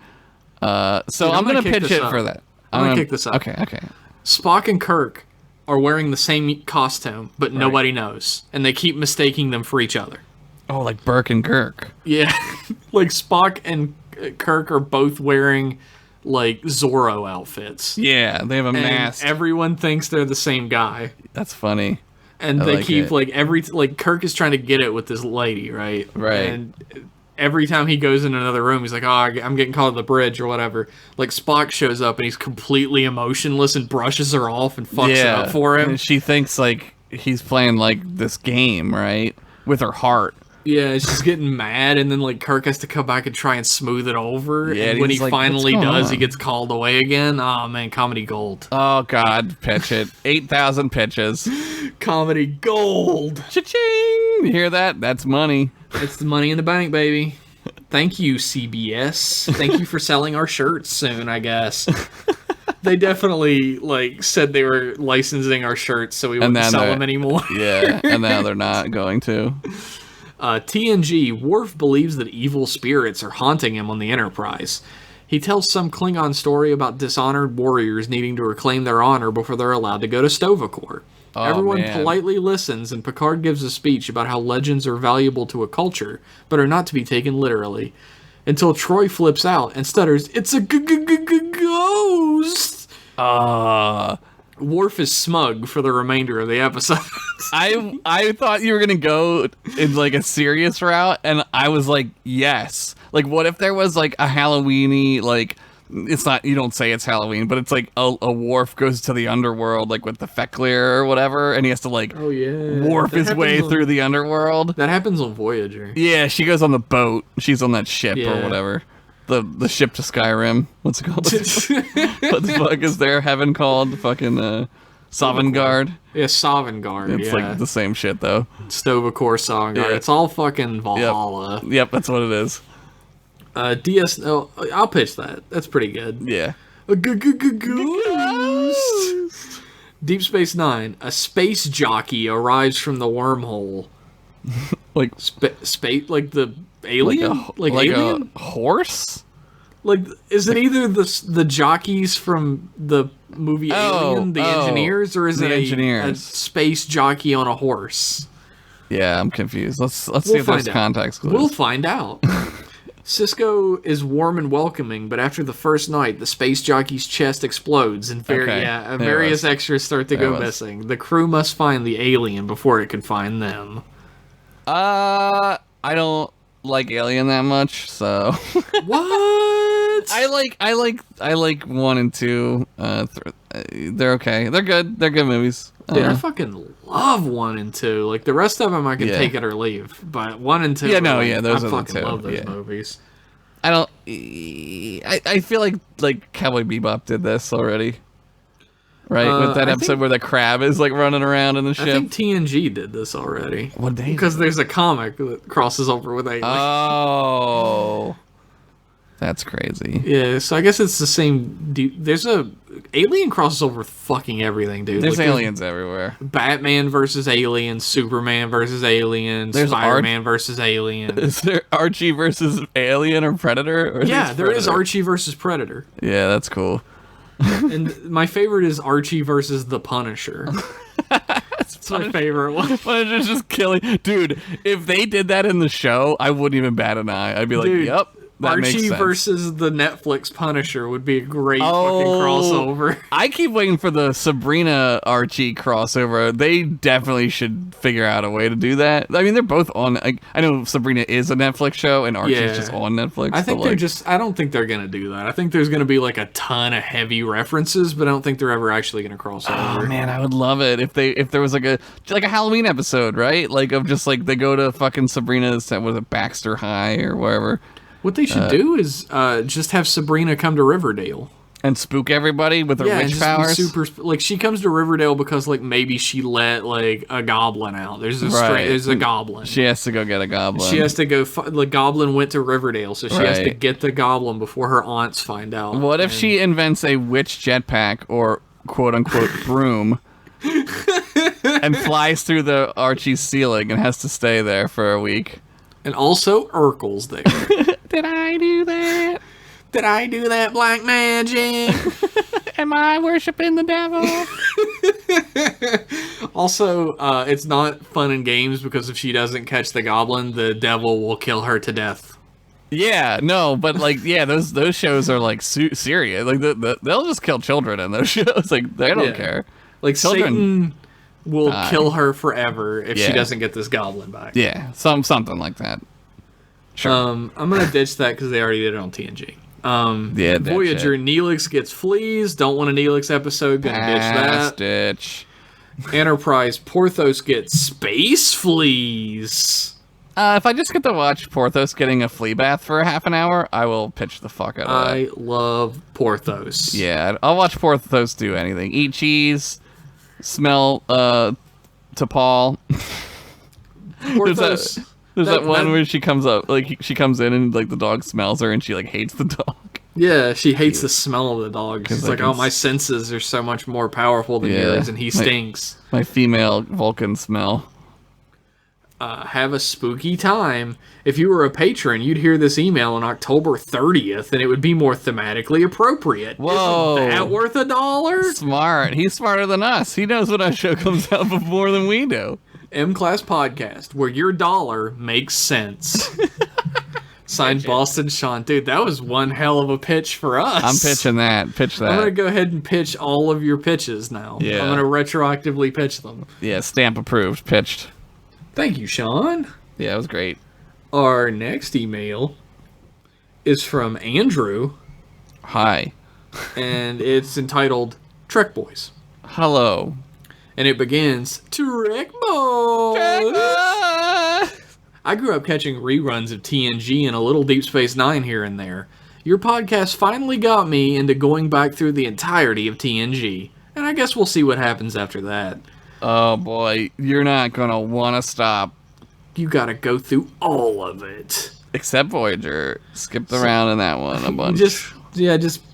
So I'm going to pitch it for that. I'm going to kick this up. Okay. Spock and Kirk are wearing the same costume, but nobody knows. And they keep mistaking them for each other. Oh, like Burke and Kirk. Yeah. Like Spock and Kirk are both wearing like Zorro outfits. Yeah, they have a mask. Everyone thinks they're the same guy. That's funny. And they keep like Kirk is trying to get it with this lady, right? Right. And every time he goes in another room, he's like, "Oh, I'm getting called to the bridge or whatever." Like Spock shows up and he's completely emotionless and brushes her off and fucks it up for him. And she thinks like he's playing like this game, right? With her heart. Yeah, she's getting mad, and then like Kirk has to come back and try and smooth it over. Yeah, and when he like, finally does, he gets called away again. Oh man, comedy gold. Oh god, pitch it. 8,000 pitches. Comedy gold. Cha-ching! You hear that? That's money. It's the money in the bank, baby. Thank you, CBS. Thank you for selling our shirts soon, I guess. They definitely like said they were licensing our shirts so we wouldn't sell them anymore. Yeah, and now they're not going to. TNG, Worf believes that evil spirits are haunting him on the Enterprise. He tells some Klingon story about dishonored warriors needing to reclaim their honor before they're allowed to go to Stovacor. Everyone politely listens, and Picard gives a speech about how legends are valuable to a culture, but are not to be taken literally. Until Troy flips out and stutters, "It's a ghost!" Worf is smug for the remainder of the episode. I thought you were gonna go in like a serious route, and I was like, yes. Like, what if there was like a Halloween-y, like, it's not, you don't say it's Halloween, but it's like a Worf goes to the underworld, like with the Feklir or whatever, and he has to like warp his way through the underworld. That happens on Voyager. Yeah, she goes on the boat. She's on that ship or whatever. The ship to Skyrim. What's it called? What the fuck is their heaven called? Fucking Sovngarde. Yeah, Sovngarde. It's like the same shit though. Stovacor, Sovngarde. Yeah. It's all fucking Valhalla. Yep, that's what it is. DS. Oh, I'll pitch that. That's pretty good. Yeah. A ghost. Deep Space Nine. A space jockey arrives from the wormhole. Like space, like the alien, like alien a horse. Like, is it either the jockeys from the movie Alien, the engineers, or is it a space jockey on a horse? Yeah, I'm confused. Let's see if there's context clues. We'll find out. Cisco is warm and welcoming, but after the first night, the space jockey's chest explodes, and various extras start to go missing. The crew must find the alien before it can find them. I don't like Alien that much, so what? I like 1 and 2. They're okay. They're good. They're good movies. Dude, I fucking love 1 and 2. Like the rest of them, I can take it or leave. But 1 and 2, those I fucking love those movies. I don't. I feel like Cowboy Bebop did this already. Right, with that episode where the crab is like running around in the ship. I think TNG did this already. What they? Because there's a comic that crosses over with Alien. Oh. That's crazy. Yeah, so I guess it's the same. There's a alien crosses over fucking everything, dude. There's Like, aliens everywhere. Batman versus aliens, Superman versus aliens, Spider-Man versus aliens. Is there Archie versus Alien or Predator? Or Yeah, there is Archie versus Predator. Yeah, that's cool. And my favorite is Archie versus the Punisher. That's my favorite one. Punisher's just killing. Dude, if they did that in the show, I wouldn't even bat an eye. I'd be like, Dude, yep. That makes Archie sense. versus the Netflix Punisher would be a great fucking crossover. I keep waiting for the Sabrina Archie crossover. They definitely should figure out a way to do that. I mean, they're both on. I know Sabrina is a Netflix show and Archie's just on Netflix. I think I don't think they're gonna do that. I think there's gonna be like a ton of heavy references, but I don't think they're ever actually gonna cross over. Oh man, I would love it if there was like a Halloween episode, right? Like of just like they go to fucking Sabrina's, was it Baxter High or wherever. What they should do is just have Sabrina come to Riverdale and spook everybody with her witch powers. Like she comes to Riverdale because like maybe she let like a goblin out. There's a goblin. She has to go get a goblin. She has to go. The goblin went to Riverdale, so she has to get the goblin before her aunts find out. What if she invents a witch jetpack or quote unquote broom? And flies through the Archie's ceiling and has to stay there for a week. And also Urkel's there. Did I do that? Did I do that black magic? Am I worshiping the devil? Also, it's not fun and games because if she doesn't catch the goblin, the devil will kill her to death. Yeah, no, but like, yeah, those shows are like serious. Like they'll just kill children in those shows. Like they don't care. Like Satan will kill her forever if she doesn't get this goblin back. Yeah, something like that. Sure. I'm gonna ditch that because they already did it on TNG. Voyager, Neelix gets fleas. Don't want a Neelix episode. Gonna ditch that. Ditch. Enterprise, Porthos gets space fleas. If I just get to watch Porthos getting a flea bath for a half an hour, I will pitch the fuck out of that. I love Porthos. Yeah, I'll watch Porthos do anything. Eat cheese, smell to Paul. Porthos. There's that one where she comes up, like she comes in and like the dog smells her and she like hates the dog. Yeah, she hates the smell of the dog. She's like, oh, my senses are so much more powerful than yours, and he stinks. My female Vulcan smell. Have a spooky time. If you were a patron, you'd hear this email on October 30th, and it would be more thematically appropriate. Whoa. Isn't that worth $1? Smart. He's smarter than us. He knows when our show comes out more than we do. M-Class Podcast, where your dollar makes sense. Signed Boston Sean. Dude, that was one hell of a pitch for us. I'm pitching that. Pitch that. I'm going to go ahead and pitch all of your pitches now. Yeah. I'm going to retroactively pitch them. Yeah, stamp approved. Pitched. Thank you, Sean. Yeah, it was great. Our next email is from Andrew. Hi. And it's entitled Trek Boys. Hello. And it begins, Trek Boys! I grew up catching reruns of TNG and a little Deep Space Nine here and there. Your podcast finally got me into going back through the entirety of TNG. And I guess we'll see what happens after that. Oh boy, you're not gonna want to stop. You gotta go through all of it. Except Voyager. Skipped around in that one a bunch. Just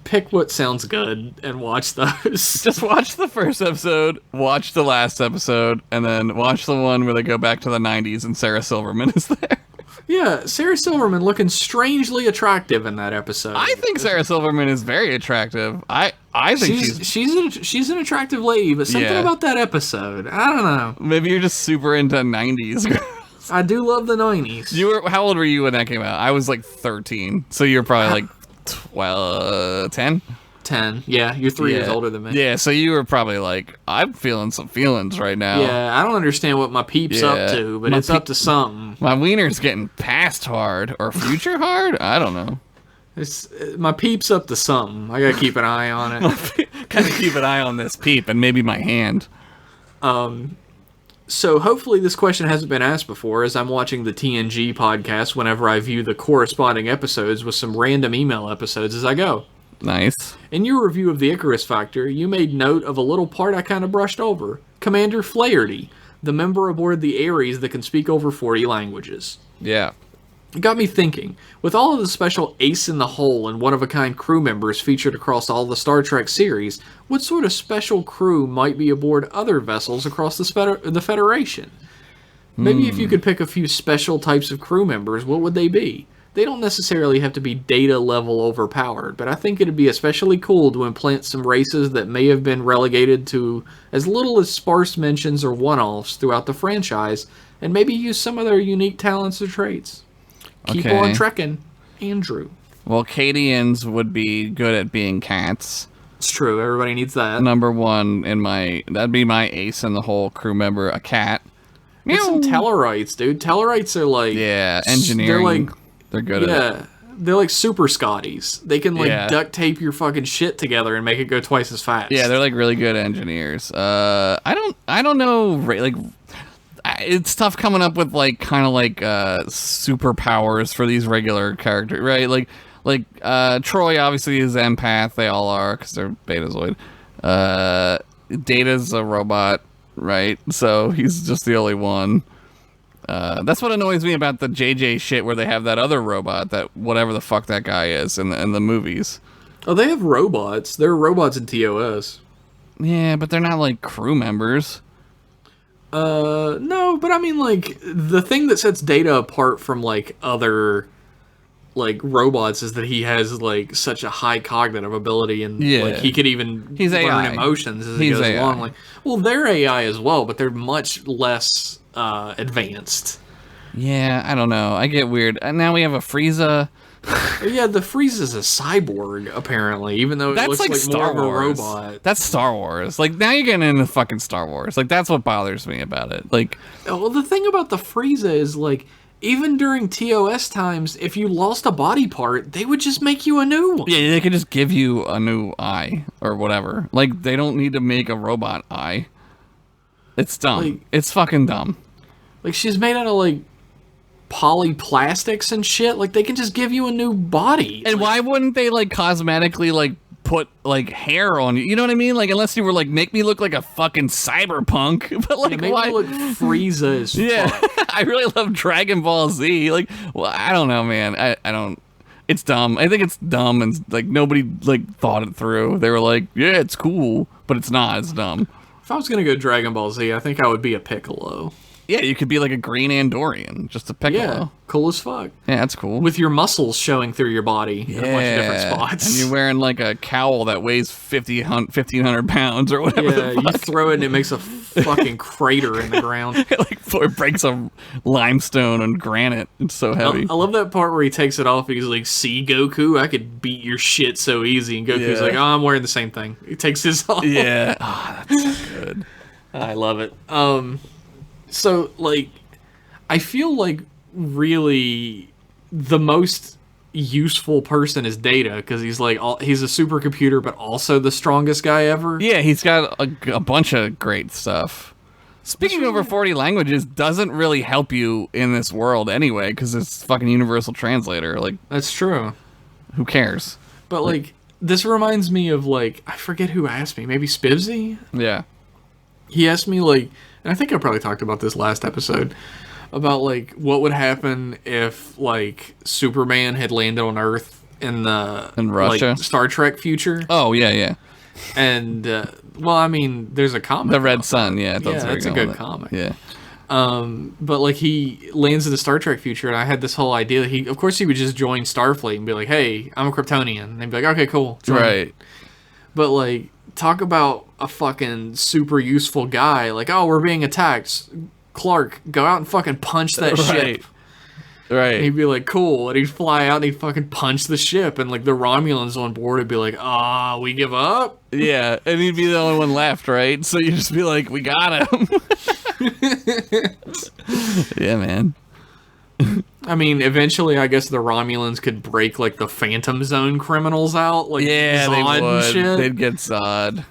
pick what sounds good and watch those. Just watch the first episode, watch the last episode, and then watch the one where they go back to the 90s and Sarah Silverman is there. Yeah, Sarah Silverman looking strangely attractive in that episode. I think Sarah Silverman is very attractive. I think she's an attractive lady, but something about that episode, I don't know. Maybe you're just super into 90s girls. I do love the 90s. How old were you when that came out? I was like 13, so you're probably like 10? 10. Yeah, you're 3 years older than me. Yeah, so you were probably like, I'm feeling some feelings right now. Yeah, I don't understand what my peep's up to, but it's up to something. My wiener's getting past hard or future hard? I don't know. My peep's up to something. I gotta keep an eye on it. Gotta keep an eye on this peep and maybe my hand. So hopefully this question hasn't been asked before, as I'm watching the TNG podcast whenever I view the corresponding episodes with some random email episodes as I go. Nice. In your review of the Icarus Factor, you made note of a little part I kind of brushed over. Commander Flaherty, the member aboard the Ares that can speak over 40 languages. Yeah. It got me thinking, with all of the special ace-in-the-hole and one-of-a-kind crew members featured across all the Star Trek series, what sort of special crew might be aboard other vessels across the Federation? Maybe if you could pick a few special types of crew members, what would they be? They don't necessarily have to be Data-level overpowered, but I think it'd be especially cool to implant some races that may have been relegated to as little as sparse mentions or one-offs throughout the franchise, and maybe use some of their unique talents or traits. Keep on trekking, Andrew. Well, Cadians would be good at being cats. It's true. Everybody needs that. Number one that'd be my ace in the whole crew member, a cat. Get some Tellarites, dude. Tellarites are like... Yeah, engineering. They're good at it. Yeah, they're like super Scotties. They can duct tape your fucking shit together and make it go twice as fast. Yeah, they're like really good engineers. I don't know, like... It's tough coming up with superpowers for these regular characters, right? Like Troy obviously is empath. They all are because they're Betazoid. Data's a robot, right? So he's just the only one. That's what annoys me about the JJ shit, where they have that other robot, that whatever the fuck that guy is in the movies. Oh, they have robots. There are robots in TOS. Yeah, but they're not like crew members. No, but I mean, like, the thing that sets Data apart from, like, other, like, robots is that he has, like, such a high cognitive ability, and, like, he could even learn AI. emotions as he goes along. Like, well, they're AI as well, but they're much less, advanced. Yeah, I don't know. I get weird. Now we have a Frieza. Yeah, the Frieza's a cyborg, apparently, even though it looks like Star more Wars. of a robot. That's Star Wars. Like, now you're getting into fucking Star Wars. Like, that's what bothers me about it. Like, well, the thing about the Frieza is, like, even during TOS times, if you lost a body part, they would just make you a new one. Yeah, they could just give you a new eye or whatever. Like, they don't need to make a robot eye. It's dumb. Like, it's fucking dumb. Like, she's made out of, like, polyplastics and shit. Like, they can just give you a new body. And why wouldn't they, like, cosmetically, like, put, like, hair on you? You know what I mean? Like, unless you were like, make me look like a fucking cyberpunk. But, like, make why? me look Frieza as fuck. I really love Dragon Ball Z. Like, well, I don't know, man. I don't... It's dumb. I think it's dumb, and, like, nobody, like, thought it through. They were like, yeah, it's cool, but it's not. It's dumb. If I was gonna go Dragon Ball Z, I think I would be a Piccolo. Yeah, you could be like a green Andorian, just a Piccolo. Yeah, cool as fuck. Yeah, that's cool. With your muscles showing through your body in a bunch of different spots. And you're wearing like a cowl that weighs 1,500 pounds or whatever. Yeah, you throw it and it makes a fucking crater in the ground. It breaks a limestone and granite. It's so heavy. I love that part where he takes it off. He's like, "See, Goku, I could beat your shit so easy." And Goku's like, "Oh, I'm wearing the same thing." He takes his off. Yeah, that's so good. I love it. So, like, I feel like really the most useful person is Data, because he's like he's a supercomputer, but also the strongest guy ever. Yeah, he's got a bunch of great stuff. Speaking over 40 languages doesn't really help you in this world anyway, because it's fucking universal translator. Like, that's true. Who cares? But like, this reminds me of, like, I forget who asked me. Maybe Spivsy. Yeah. He asked me, like, and I think I probably talked about this last episode, about, like, what would happen if, like, Superman had landed on Earth in Russia? Like, Star Trek future. Oh, yeah. And, well, I mean, there's a comic. The Red Sun, yeah. That's a good comic. Yeah. But, like, he lands in the Star Trek future, and I had this whole idea that of course he would just join Starfleet and be like, "Hey, I'm a Kryptonian." And they'd be like, "Okay, cool." Right. But, like, talk about a fucking super useful guy. Like, "Oh, we're being attacked. Clark, go out and fucking punch that ship." Right. And he'd be like, "Cool." And he'd fly out and he'd fucking punch the ship. And, like, the Romulans on board would be like, we give up? Yeah. And he'd be the only one left, right? So you'd just be like, we got him. Yeah, man. I mean, eventually, I guess the Romulans could break, like, the Phantom Zone criminals out. Like, yeah, Zod they would. and shit. They'd get Zod.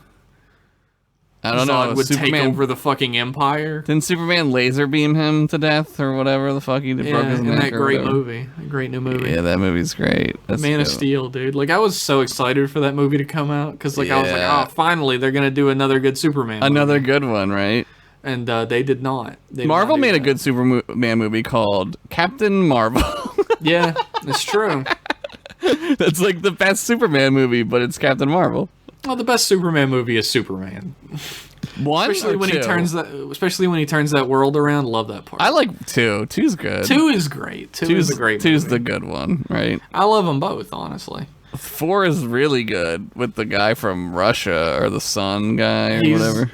I don't Zod know. would Superman take over the fucking Empire. Didn't Superman laser beam him to death or whatever the fuck he did? Broke his in neck that or great whatever. movie. A great new movie. Yeah, that movie's great. That's Man of good. Steel, dude. Like, I was so excited for that movie to come out, because, like, I was like, "Oh, finally, they're gonna do another good Superman Another movie." good one, right? And they did not. Marvel made a good Superman movie called Captain Marvel. Yeah, it's true. That's like the best Superman movie, but it's Captain Marvel. Well, the best Superman movie is Superman. One, especially or when two? Especially when he turns that world around. Love that part. I like two. Two's good. Two is great. Two is a great movie. Two's the good one, right? I love them both, honestly. 4 is really good with the guy from Russia or the Sun guy or whatever.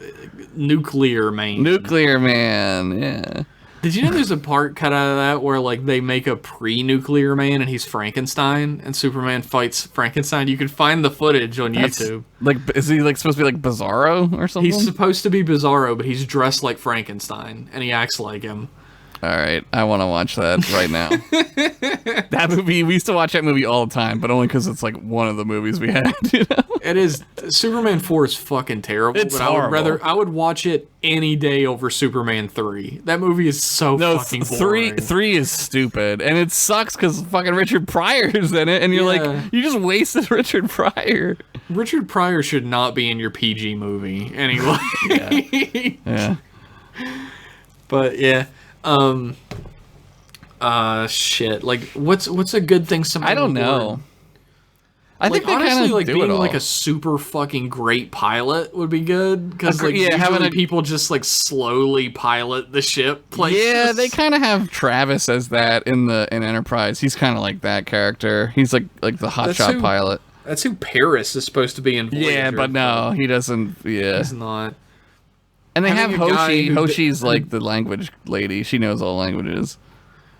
Nuclear Man. Nuclear Man, yeah. Did you know there's a part cut out of that where like they make a pre-nuclear man and he's Frankenstein and Superman fights Frankenstein? You can find the footage on YouTube. Like, is he like supposed to be like Bizarro or something? He's supposed to be Bizarro, but he's dressed like Frankenstein and he acts like him. All right, I want to watch that right now. That movie, we used to watch that movie all the time, but only because it's like one of the movies we had. You know? It is. Superman 4 is fucking terrible. It's but horrible. I would watch it any day over Superman 3. That movie is so fucking boring. Three is stupid, and it sucks because fucking Richard Pryor's in it, and you're like, you just wasted Richard Pryor. Richard Pryor should not be in your PG movie anyway. Yeah. But yeah. Shit. Like, what's a good thing somebody I don't know. would- I think they honestly, kind of like do being it all. like a super fucking great pilot would be good because like Yeah, having usually a- people just like slowly pilot the ship places. Yeah, they kind of have Travis as that in Enterprise. He's kind of like that character. He's like the That's hotshot who- pilot. That's who Paris is supposed to be in Voyager. Yeah, but no, he doesn't. Yeah, He's not. and they have having a guy Hoshi. who Hoshi's like the language lady. She knows all languages.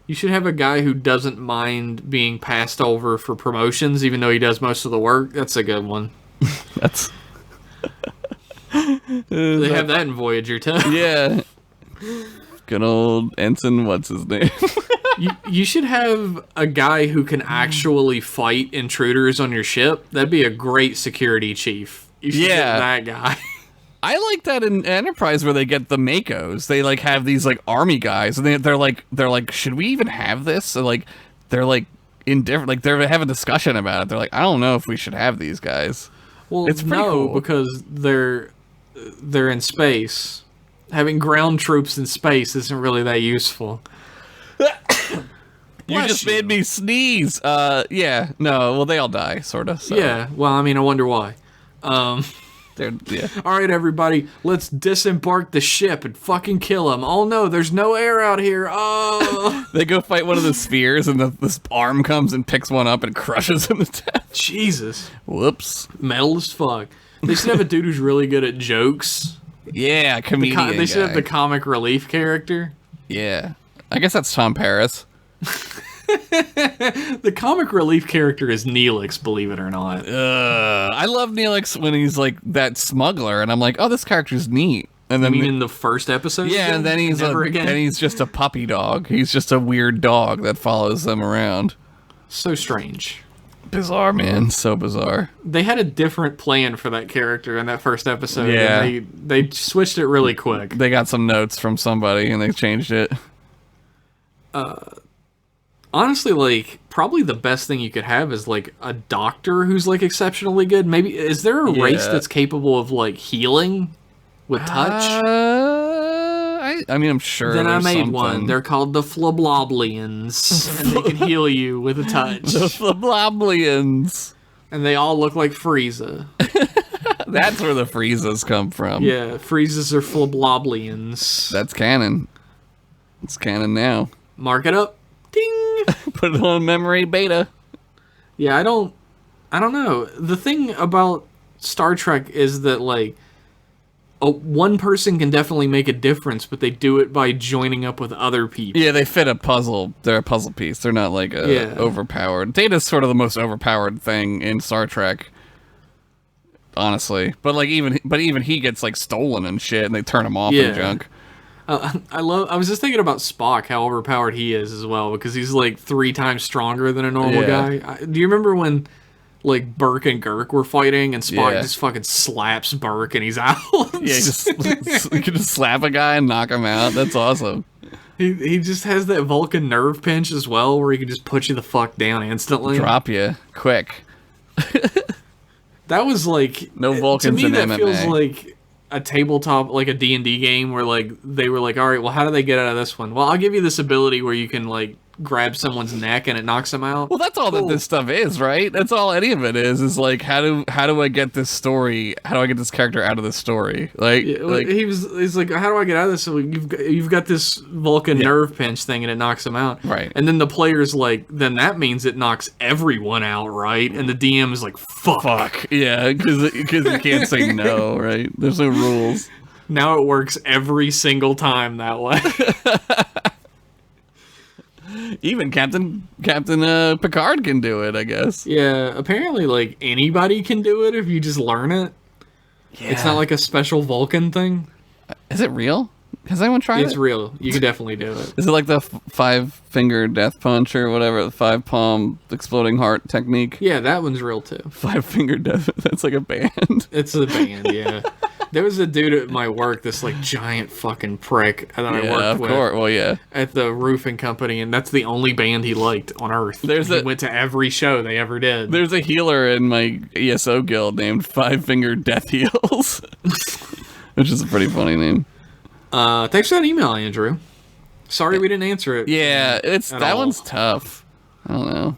You should have a guy who doesn't mind being passed over for promotions, even though he does most of the work. That's a good one. That's They have that in Voyager too. yeah. Good old Ensign. What's his name? You should have a guy who can actually fight intruders on your ship. That'd be a great security chief. You should get that guy. I like that in Enterprise where they get the Makos. They like have these like army guys, and they're like, should we even have this? So like, they're like indifferent. Like they're having a discussion about it. They're like, I don't know if we should have these guys. Well, It's pretty no, cool. because they're in space. Having ground troops in space isn't really that useful. You just made me sneeze. Yeah, no. Well, they all die, sort of. So. Yeah. Well, I mean, I wonder why. Yeah. All right, everybody, let's disembark the ship and fucking kill him. Oh no, there's no air out here. Oh, They go fight one of the spheres, and this arm comes and picks one up and crushes him to death. Jesus, Whoops. metal as fuck. They should have a dude who's really good at jokes. Yeah, comedian. They should have guy. the comic relief character. Yeah, I guess that's Tom Paris. The comic relief character is Neelix, believe it or not. I love Neelix when he's like that smuggler, and I'm like, oh, this character's neat. And I then mean, in the first episode. yeah, and then he's just a puppy dog. He's just a weird dog that follows them around. So strange. Bizarre, man. So bizarre. They had a different plan for that character in that first episode. Yeah. And they switched it really quick. They got some notes from somebody, and they changed it. Honestly, like, probably the best thing you could have is, like, a doctor who's, like, exceptionally good. Maybe, is there a race Yeah. that's capable of, like, healing with touch? I mean, I'm sure. Then I there's made something. one. They're called the Flabloblians, and they can heal you with a touch. The Flabloblians. And they all look like Frieza. That's where the Friezas come from. Yeah, Friezas are Flabloblians. That's canon. It's canon now. Mark it up. Ding! Put it on memory beta. Yeah, I don't know. The thing about Star Trek is that, like, one person can definitely make a difference, but they do it by joining up with other people. Yeah, they fit a puzzle. They're a puzzle piece. They're not like overpowered. Data's sort of the most overpowered thing in Star Trek. Honestly. But like even he gets like stolen and shit, and they turn him off and junk. I was just thinking about Spock, how overpowered he is as well, because he's like 3 times stronger than a normal Yeah. guy. Do you remember when, like, Burke and Girk were fighting, and Spock Yeah. just fucking slaps Burke, and he's out? Yeah, you can just slap a guy and knock him out. That's awesome. he just has that Vulcan nerve pinch as well, where he can just put you the fuck down instantly. Drop you quick. That was like No Vulcans to me, in that MMA. feels like a tabletop, like a D&D game where like they were like, all right, well, how do they get out of this one? Well, I'll give you this ability where you can like grabs someone's neck and it knocks them out. Well, that's all that this stuff is, right? That's all any of it is like how do I get this story? How do I get this character out of this story? Like, Yeah, he's like, how do I get out of this? So you've got this Vulcan nerve pinch thing and it knocks him out. Right. And then the player's like, then that means it knocks everyone out, right? And the DM is like, fuck. Yeah, because you can't say no, right? There's no rules. Now it works every single time that way. Even Captain Picard can do it, I guess. Yeah, apparently, like, anybody can do it if you just learn it. Yeah. It's not like a special Vulcan thing. Is it real? Has anyone tried it? It's real. You can definitely do it. Is it like the 5-finger death punch or whatever, the 5-palm exploding heart technique? Yeah, that one's real, too. 5-finger death, that's like a band. It's a band, yeah. There was a dude at my work, this like giant fucking prick that I worked with. Well, yeah. At the roofing company, and that's the only band he liked on Earth. He went to every show they ever did. There's a healer in my ESO guild named 5-Finger Death Heals, which is a pretty funny name. Thanks for that email, Andrew. Sorry we didn't answer it. Yeah, that one's tough. I don't know.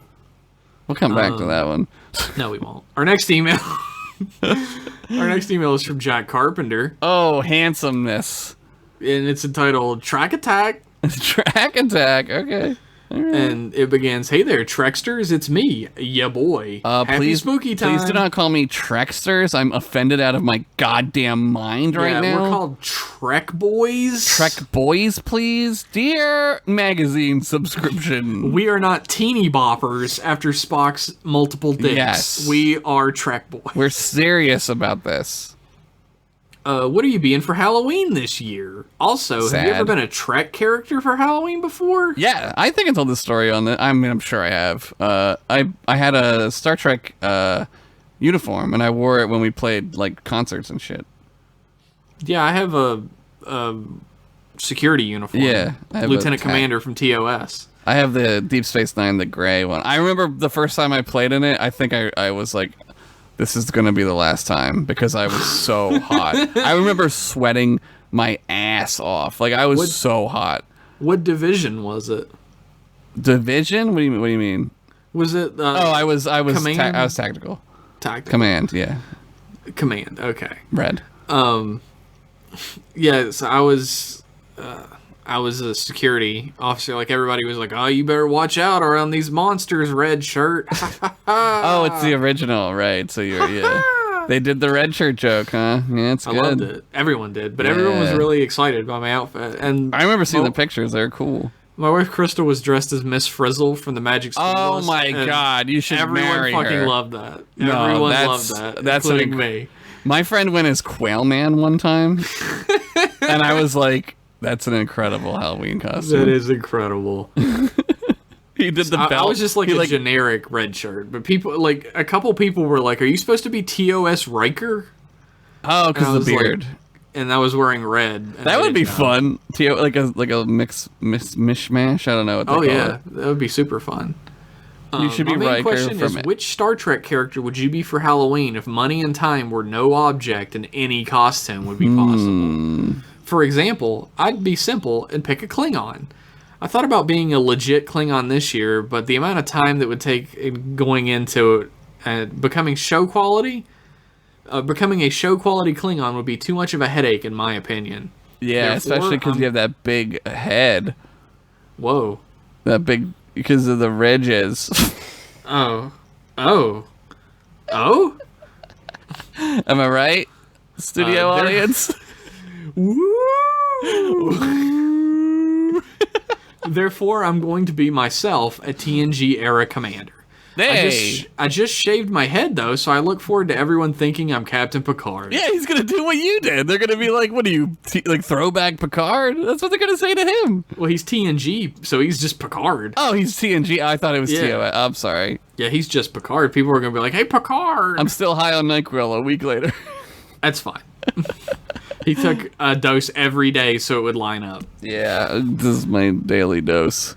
We'll come back to that one. No, we won't. Our next email. Our next email is from Jack Carpenter. Oh, handsomeness. And it's entitled Track Attack. Track Attack, okay. Right. And it begins, hey there, Treksters, it's me, ya boy. Happy spooky time. Please do not call me Treksters. I'm offended out of my goddamn mind right now. We're called Trek Boys. Trek Boys, please. Dear magazine subscription. We are not teeny boppers after Spock's multiple dicks. Yes. We are Trek Boys. We're serious about this. What are you being for Halloween this year? Also, Sad. Have you ever been a Trek character for Halloween before? Yeah, I think I told this story on the. I mean, I'm sure I have. I had a Star Trek uniform, and I wore it when we played like concerts and shit. Yeah, I have a security uniform. Yeah, I have Lieutenant Commander from TOS. I have the Deep Space Nine, the gray one. I remember the first time I played in it. I think I was like, this is going to be the last time because I was so hot. I remember sweating my ass off. Like, I was so hot. What division was it? Division? What do you mean? Was it I was Command? I was tactical. Tactical. Command, yeah. Command, okay. Red. Yeah, so I was a security officer. Like, everybody was like, oh, you better watch out around these monsters, red shirt. Oh, it's the original, right. So yeah. They did the red shirt joke, huh? Yeah, it's good. I loved it. Everyone did, but everyone was really excited by my outfit. And I remember seeing the pictures. They're cool. My wife Crystal was dressed as Miss Frizzle from the Magic School Oh Bus, my god, you should marry her. Everyone fucking loved that. No, Everyone loved that, that's including me. My friend went as Quail Man one time, and I was like, that's an incredible Halloween costume. That is incredible. He did the belt. I was just like a generic red shirt, but people, like, a couple people were like, are you supposed to be TOS Riker? Oh, because of the beard. Like, and I was wearing red. That would be fun. Like a mishmash. I don't know what they call it. That would be super fun. You should be my main Riker question is, from it. which Star Trek character would you be for Halloween if money and time were no object and any costume would be possible? For example, I'd be simple and pick a Klingon. I thought about being a legit Klingon this year, but the amount of time that would take in going into it, becoming show quality, becoming a show quality Klingon would be too much of a headache, in my opinion. Yeah, Therefore, especially because you have that big head. Whoa. That big, because of the ridges. Oh. Am I right? Studio audience? Woo! Therefore, I'm going to be myself a TNG era commander. Hey. I just shaved my head, though, so I look forward to everyone thinking I'm Captain Picard. Yeah, he's going to do what you did. They're going to be like, what are you, like throwback Picard? That's what they're going to say to him. Well, he's TNG, so he's just Picard. Oh, he's TNG. I thought it was Yeah. TOS. I'm sorry. Yeah, he's just Picard. People are going to be like, hey, Picard! I'm still high on NyQuil a week later. That's fine. He took a dose every day so it would line up. Yeah, this is my daily dose.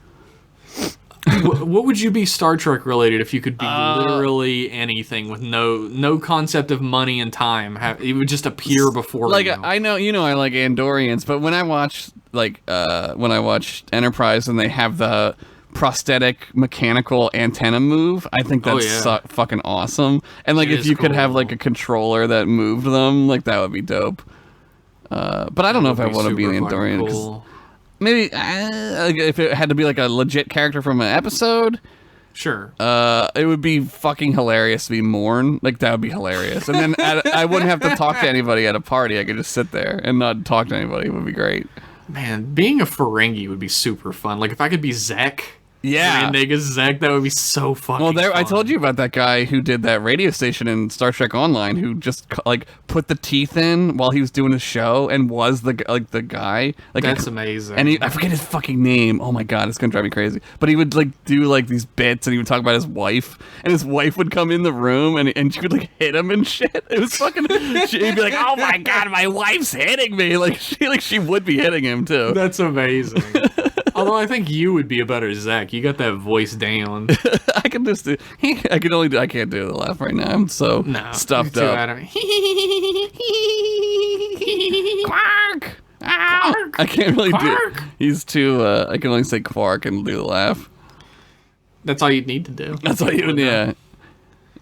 What would you be Star Trek related if you could be literally anything with no concept of money and time? It would just appear before like you. I know I like Andorians, but when I watch Enterprise and they have the prosthetic mechanical antenna move. I think that's fucking awesome. And like if you could have like a controller that moved them, like that would be dope. But I don't know if I want to be an Andorian. Cool. Maybe if it had to be like a legit character from an episode. Sure. It would be fucking hilarious to be Morn. Like, that would be hilarious. And then I wouldn't have to talk to anybody at a party. I could just sit there and not talk to anybody. It would be great. Man, being a Ferengi would be super fun. Like, if I could be Zek. Yeah. Zek, that would be so fucking fun. I told you about that guy who did that radio station in Star Trek Online who just, like, put the teeth in while he was doing his show and was the guy. Like, that's amazing. And I forget his fucking name. Oh my god, it's gonna drive me crazy. But he would, like, do, like, these bits and he would talk about his wife. And his wife would come in the room and she would, like, hit him and shit. It was fucking... He'd be like, oh my god, my wife's hitting me. Like, she would be hitting him, too. That's amazing. Although I think you would be a better Zach. You got that voice down. I can just do... I can't do the laugh right now. I'm so stuffed up. Quark! Ow! I can't really do it. He's too... I can only say Quark and do the laugh. That's all you'd need to do. That's all you would... Yeah.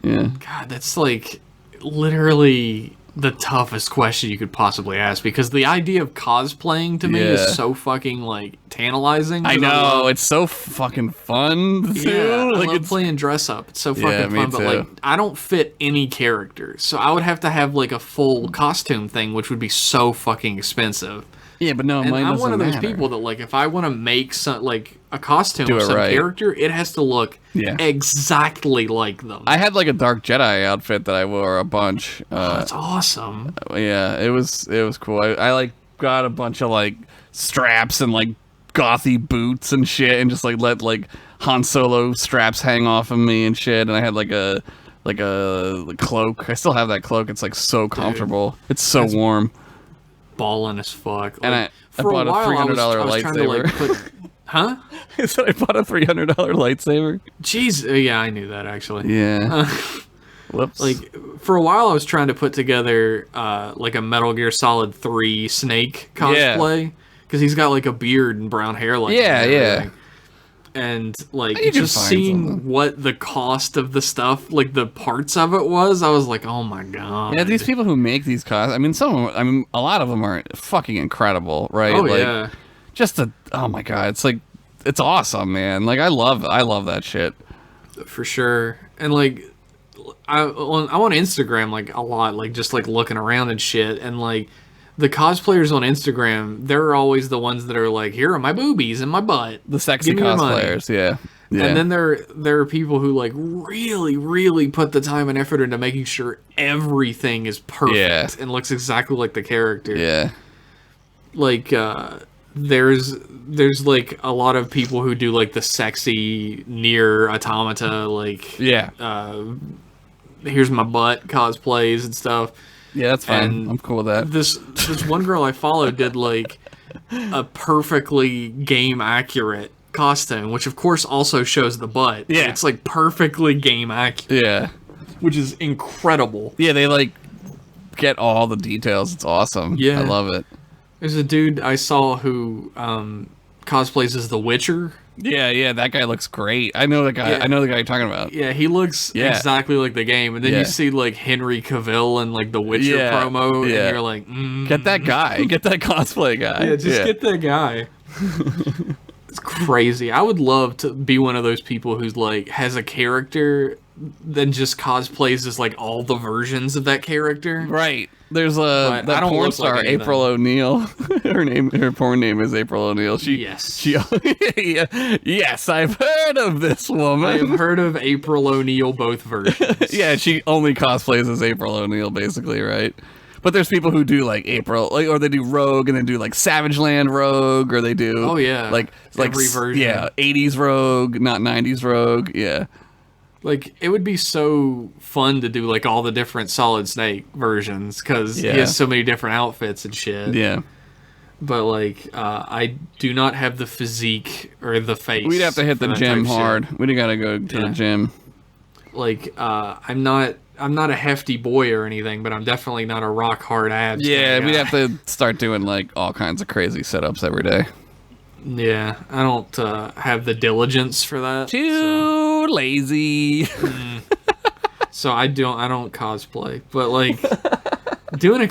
God, that's like literally the toughest question you could possibly ask, because the idea of cosplaying to me is so fucking like tantalizing. I know, it's so fucking fun too. Yeah, like I love playing dress up. It's so fucking fun, but like I don't fit any characters, so I would have to have like a full costume thing, which would be so fucking expensive. Yeah, but no, and mine I'm one of those matter. people that like if I want to make some like a costume of some character, it has to look exactly like them. I had like a Dark Jedi outfit that I wore a bunch. That's awesome. Yeah, it was cool. I like got a bunch of like straps and like gothy boots and shit, and just like let like Han Solo straps hang off of me and shit. And I had like a cloak. I still have that cloak. It's like so comfortable. Dude, it's so warm. Ballin' as fuck. Like, and I bought a $300 lightsaber. Huh? So I bought a $300 lightsaber. Jeez, yeah, I knew that actually. Yeah. Whoops. Like for a while, I was trying to put together like a Metal Gear Solid 3 Snake cosplay, because he's got like a beard and brown hair like yeah. And like just seeing what the cost of the stuff, like the parts of it was, I was like, oh my god. Yeah, these people who make these costumes, I mean, a lot of them are fucking incredible, right? Oh like, yeah. Oh my god, it's like, it's awesome, man. Like I love that shit. For sure. And like, I'm on Instagram like a lot, like just like looking around and shit, and like the cosplayers on Instagram, they're always the ones that are like, here are my boobies and my butt. The sexy cosplayers, yeah. And then there are people who like really, really put the time and effort into making sure everything is perfect and looks exactly like the character. Yeah. Like there's like a lot of people who do like the sexy near automata, like here's my butt cosplays and stuff. Yeah, that's fine. And I'm cool with that. This one girl I followed did like a perfectly game accurate costume, which of course also shows the butt. Yeah, it's like perfectly game accurate. Yeah, which is incredible. Yeah, they like get all the details. It's awesome. Yeah, I love it. There's a dude I saw who cosplays as The Witcher. Yeah, that guy looks great. I know the guy. Yeah. I know the guy you're talking about. Yeah, he looks exactly like the game. And then you see like Henry Cavill and like the Witcher promo, and you're like, get that guy, get that cosplay guy. Yeah, just get that guy. It's crazy. I would love to be one of those people who's like has a character then just cosplays as like all the versions of that character. Right. There's that porn star, like April O'Neil. her porn name is April O'Neil. Yes, I've heard of this woman. I have heard of April O'Neil, both versions. Yeah, she only cosplays as April O'Neil, basically, right? But there's people who do like April, like, or they do Rogue and then do like Savage Land Rogue, or they do like every version. 80s Rogue, not 90s Rogue. Yeah. Like, it would be so fun to do, like, all the different Solid Snake versions, because he has so many different outfits and shit. Yeah. But, like, I do not have the physique or the face. We'd have to hit the gym hard. We'd gotta go to the gym. Like, I'm not a hefty boy or anything, but I'm definitely not a rock hard abs. Yeah, we'd have to start doing, like, all kinds of crazy setups every day. Yeah, I don't have the diligence for that. Too lazy. So I don't cosplay, but like being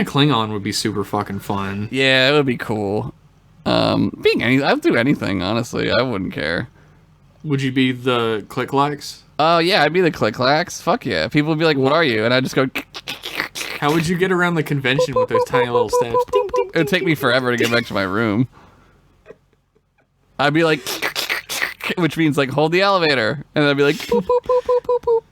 a Klingon would be super fucking fun. Yeah, it would be cool. I'd do anything, honestly. I wouldn't care. Would you be the Click-Clacks? Oh, yeah, I'd be the Click-Clacks. Fuck yeah. People would be like, what are you? And I'd just go... How would you get around the convention with those tiny little steps? It would take me forever to get back to my room. I'd be like... Which means, like, hold the elevator. And I'd be like... Boop, boop, boop, boop, boop, boop.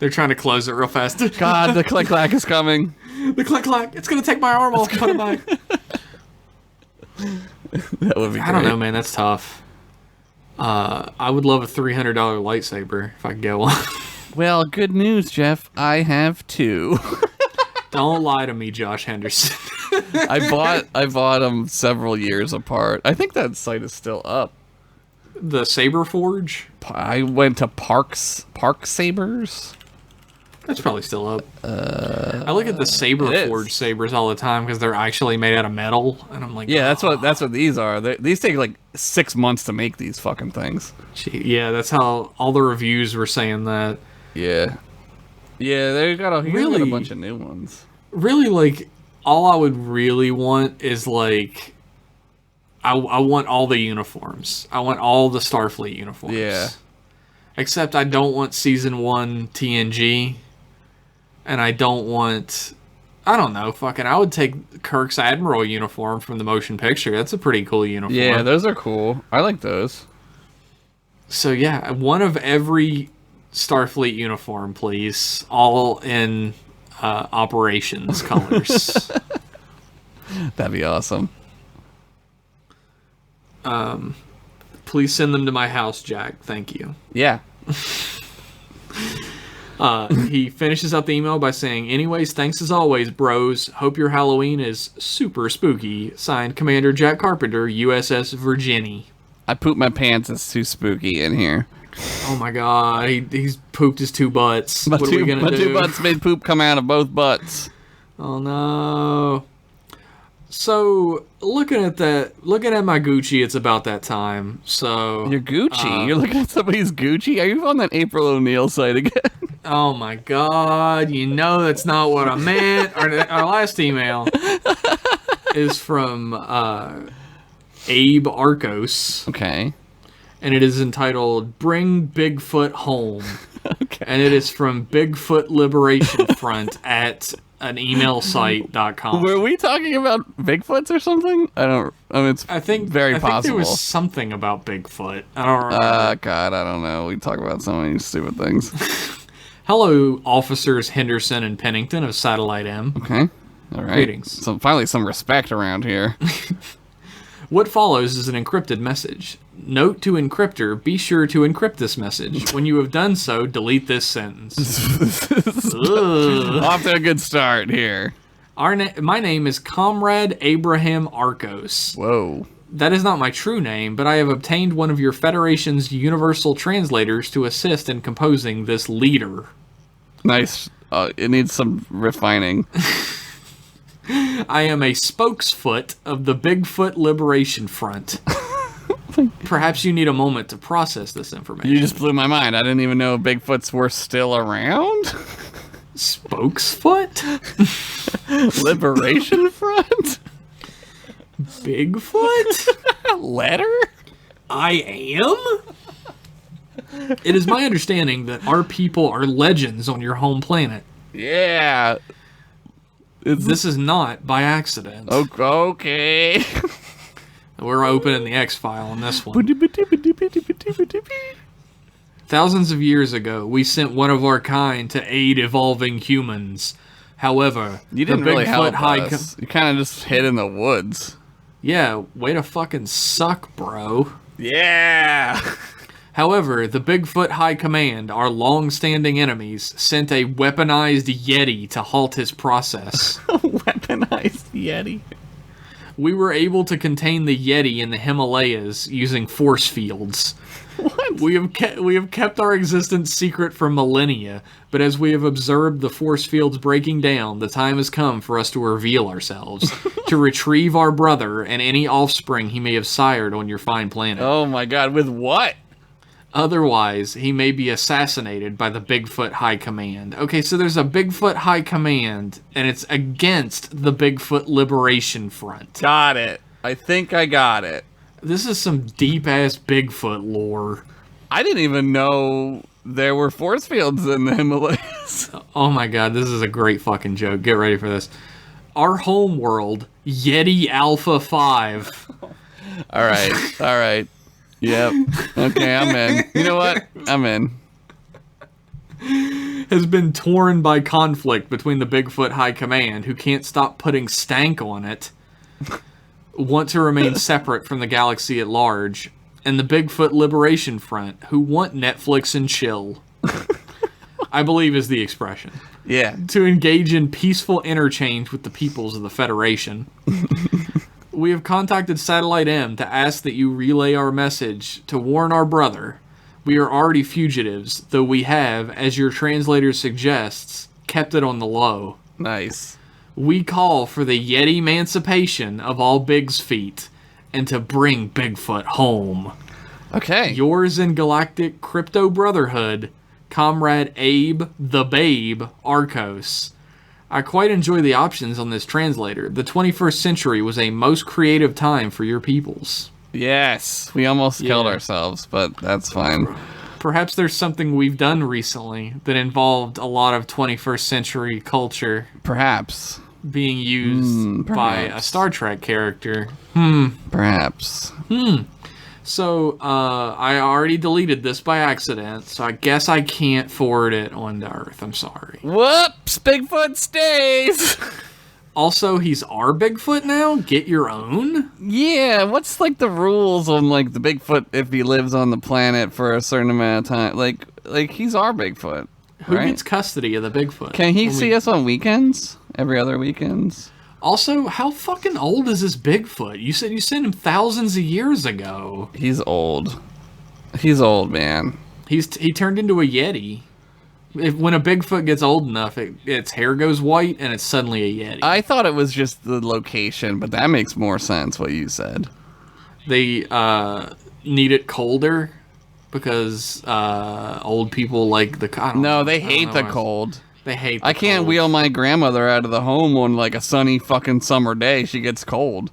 They're trying to close it real fast. God, the Click-Clack is coming. The Click-Clack. It's going to take my arm off. Put it back. That would be great. I don't know, man. That's tough. I would love a $300 lightsaber if I could get one. Well, good news, Jeff. I have two. Don't lie to me, Josh Henderson. I bought them several years apart. I think that site is still up. The Saber Forge? I went to Park Sabers. That's probably still up. I look at the Saber Forge sabers all the time because they're actually made out of metal, and I'm like, yeah, that's what these are. These take like 6 months to make these fucking things. Yeah, that's how all the reviews were saying that. Yeah, they got a bunch of new ones. Really, like, all I would really want is like, I want all the uniforms. I want all the Starfleet uniforms. Yeah. Except I don't want Season 1 TNG. And I don't want... I don't know, fucking... I would take Kirk's Admiral uniform from the motion picture. That's a pretty cool uniform. Yeah, those are cool. I like those. So yeah, one of every Starfleet uniform, please. All in operations colors. That'd be awesome. Please send them to my house, Jack. Thank you. Yeah. He finishes up the email by saying, anyways, thanks as always, bros. Hope your Halloween is super spooky. Signed, Commander Jack Carpenter, USS Virginia. I pooped my pants. It's too spooky in here. Oh my god, he's pooped his two butts. What are we gonna do? My two butts made poop come out of both butts. Oh no. So, looking at my Gucci, it's about that time. So your Gucci? You're looking at somebody's Gucci? Are you on that April O'Neil site again? Oh my god, you know that's not what I meant. Our last email is from Abe Arcos. Okay. And it is entitled Bring Bigfoot Home. Okay. And it is from Bigfoot Liberation Front at an emailsite.com. Were we talking about Bigfoots or something? I think very possible. I think there was something about Bigfoot. I don't remember. God, I don't know. We talk about so many stupid things. Hello, officers Henderson and Pennington of Satellite M. Okay. All right. Greetings. Finally some respect around here. What follows is an encrypted message. Note to encryptor, be sure to encrypt this message. When you have done so, delete this sentence. Off to a good start here. My name is Comrade Abraham Arcos. Whoa. That is not my true name, but I have obtained one of your Federation's universal translators to assist in composing this leader. Nice. It needs some refining. I am a spokesfoot of the Bigfoot Liberation Front. Perhaps you need a moment to process this information. You just blew my mind. I didn't even know Bigfoots were still around. Spokesfoot? Liberation Front? Bigfoot? Letter? I am? It is my understanding that our people are legends on your home planet. Yeah. This is not by accident. Okay. We're opening the X-File on this one. Thousands of years ago, we sent one of our kind to aid evolving humans. However, you didn't really help us. You kind of just hid in the woods. Yeah, way to fucking suck, bro. Yeah. However, the Bigfoot High Command, our long-standing enemies, sent a weaponized Yeti to halt his process. Weaponized Yeti. We were able to contain the Yeti in the Himalayas using force fields. What? We have kept our existence secret for millennia, but as we have observed the force fields breaking down, the time has come for us to reveal ourselves, to retrieve our brother and any offspring he may have sired on your fine planet. Oh my god, with what? Otherwise, he may be assassinated by the Bigfoot High Command. Okay, so there's a Bigfoot High Command, and it's against the Bigfoot Liberation Front. Got it. I think I got it. This is some deep-ass Bigfoot lore. I didn't even know there were force fields in the Himalayas. Oh my god, this is a great fucking joke. Get ready for this. Our home world, Yeti Alpha 5. All right. Yep. Okay, I'm in. You know what? I'm in. Has been torn by conflict between the Bigfoot High Command, who can't stop putting stank on it, want to remain separate from the galaxy at large, and the Bigfoot Liberation Front, who want Netflix and chill. I believe is the expression. Yeah. To engage in peaceful interchange with the peoples of the Federation. We have contacted Satellite M to ask that you relay our message to warn our brother. We are already fugitives, though we have, as your translator suggests, kept it on the low. Nice. We call for the Yeti emancipation of all Big's feet, and to bring Bigfoot home. Okay. Yours in Galactic Crypto Brotherhood, Comrade Abe the Babe Arcos. I quite enjoy the options on this translator. The 21st century was a most creative time for your peoples. Yes. We almost killed ourselves, but that's fine. Perhaps there's something we've done recently that involved a lot of 21st century culture. Perhaps. Being used by a Star Trek character. Perhaps. So, I already deleted this by accident, so I guess I can't forward it onto Earth. I'm sorry. Whoops! Bigfoot stays! Also, he's our Bigfoot now? Get your own? Yeah, what's, like, the rules on, like, the Bigfoot if he lives on the planet for a certain amount of time? Like he's our Bigfoot, Who right? gets custody of the Bigfoot? Can he see us on weekends? Every other weekends? Also, how fucking old is this Bigfoot? You said you sent him thousands of years ago. He's old. He's old, man. He turned into a Yeti. When a Bigfoot gets old enough, its hair goes white and it's suddenly a Yeti. I thought it was just the location, but that makes more sense what you said. They need it colder because old people like the cold. No, they hate the cold. They hate the I can't cold. wheel my grandmother out of the home on like a sunny fucking summer day. She gets cold.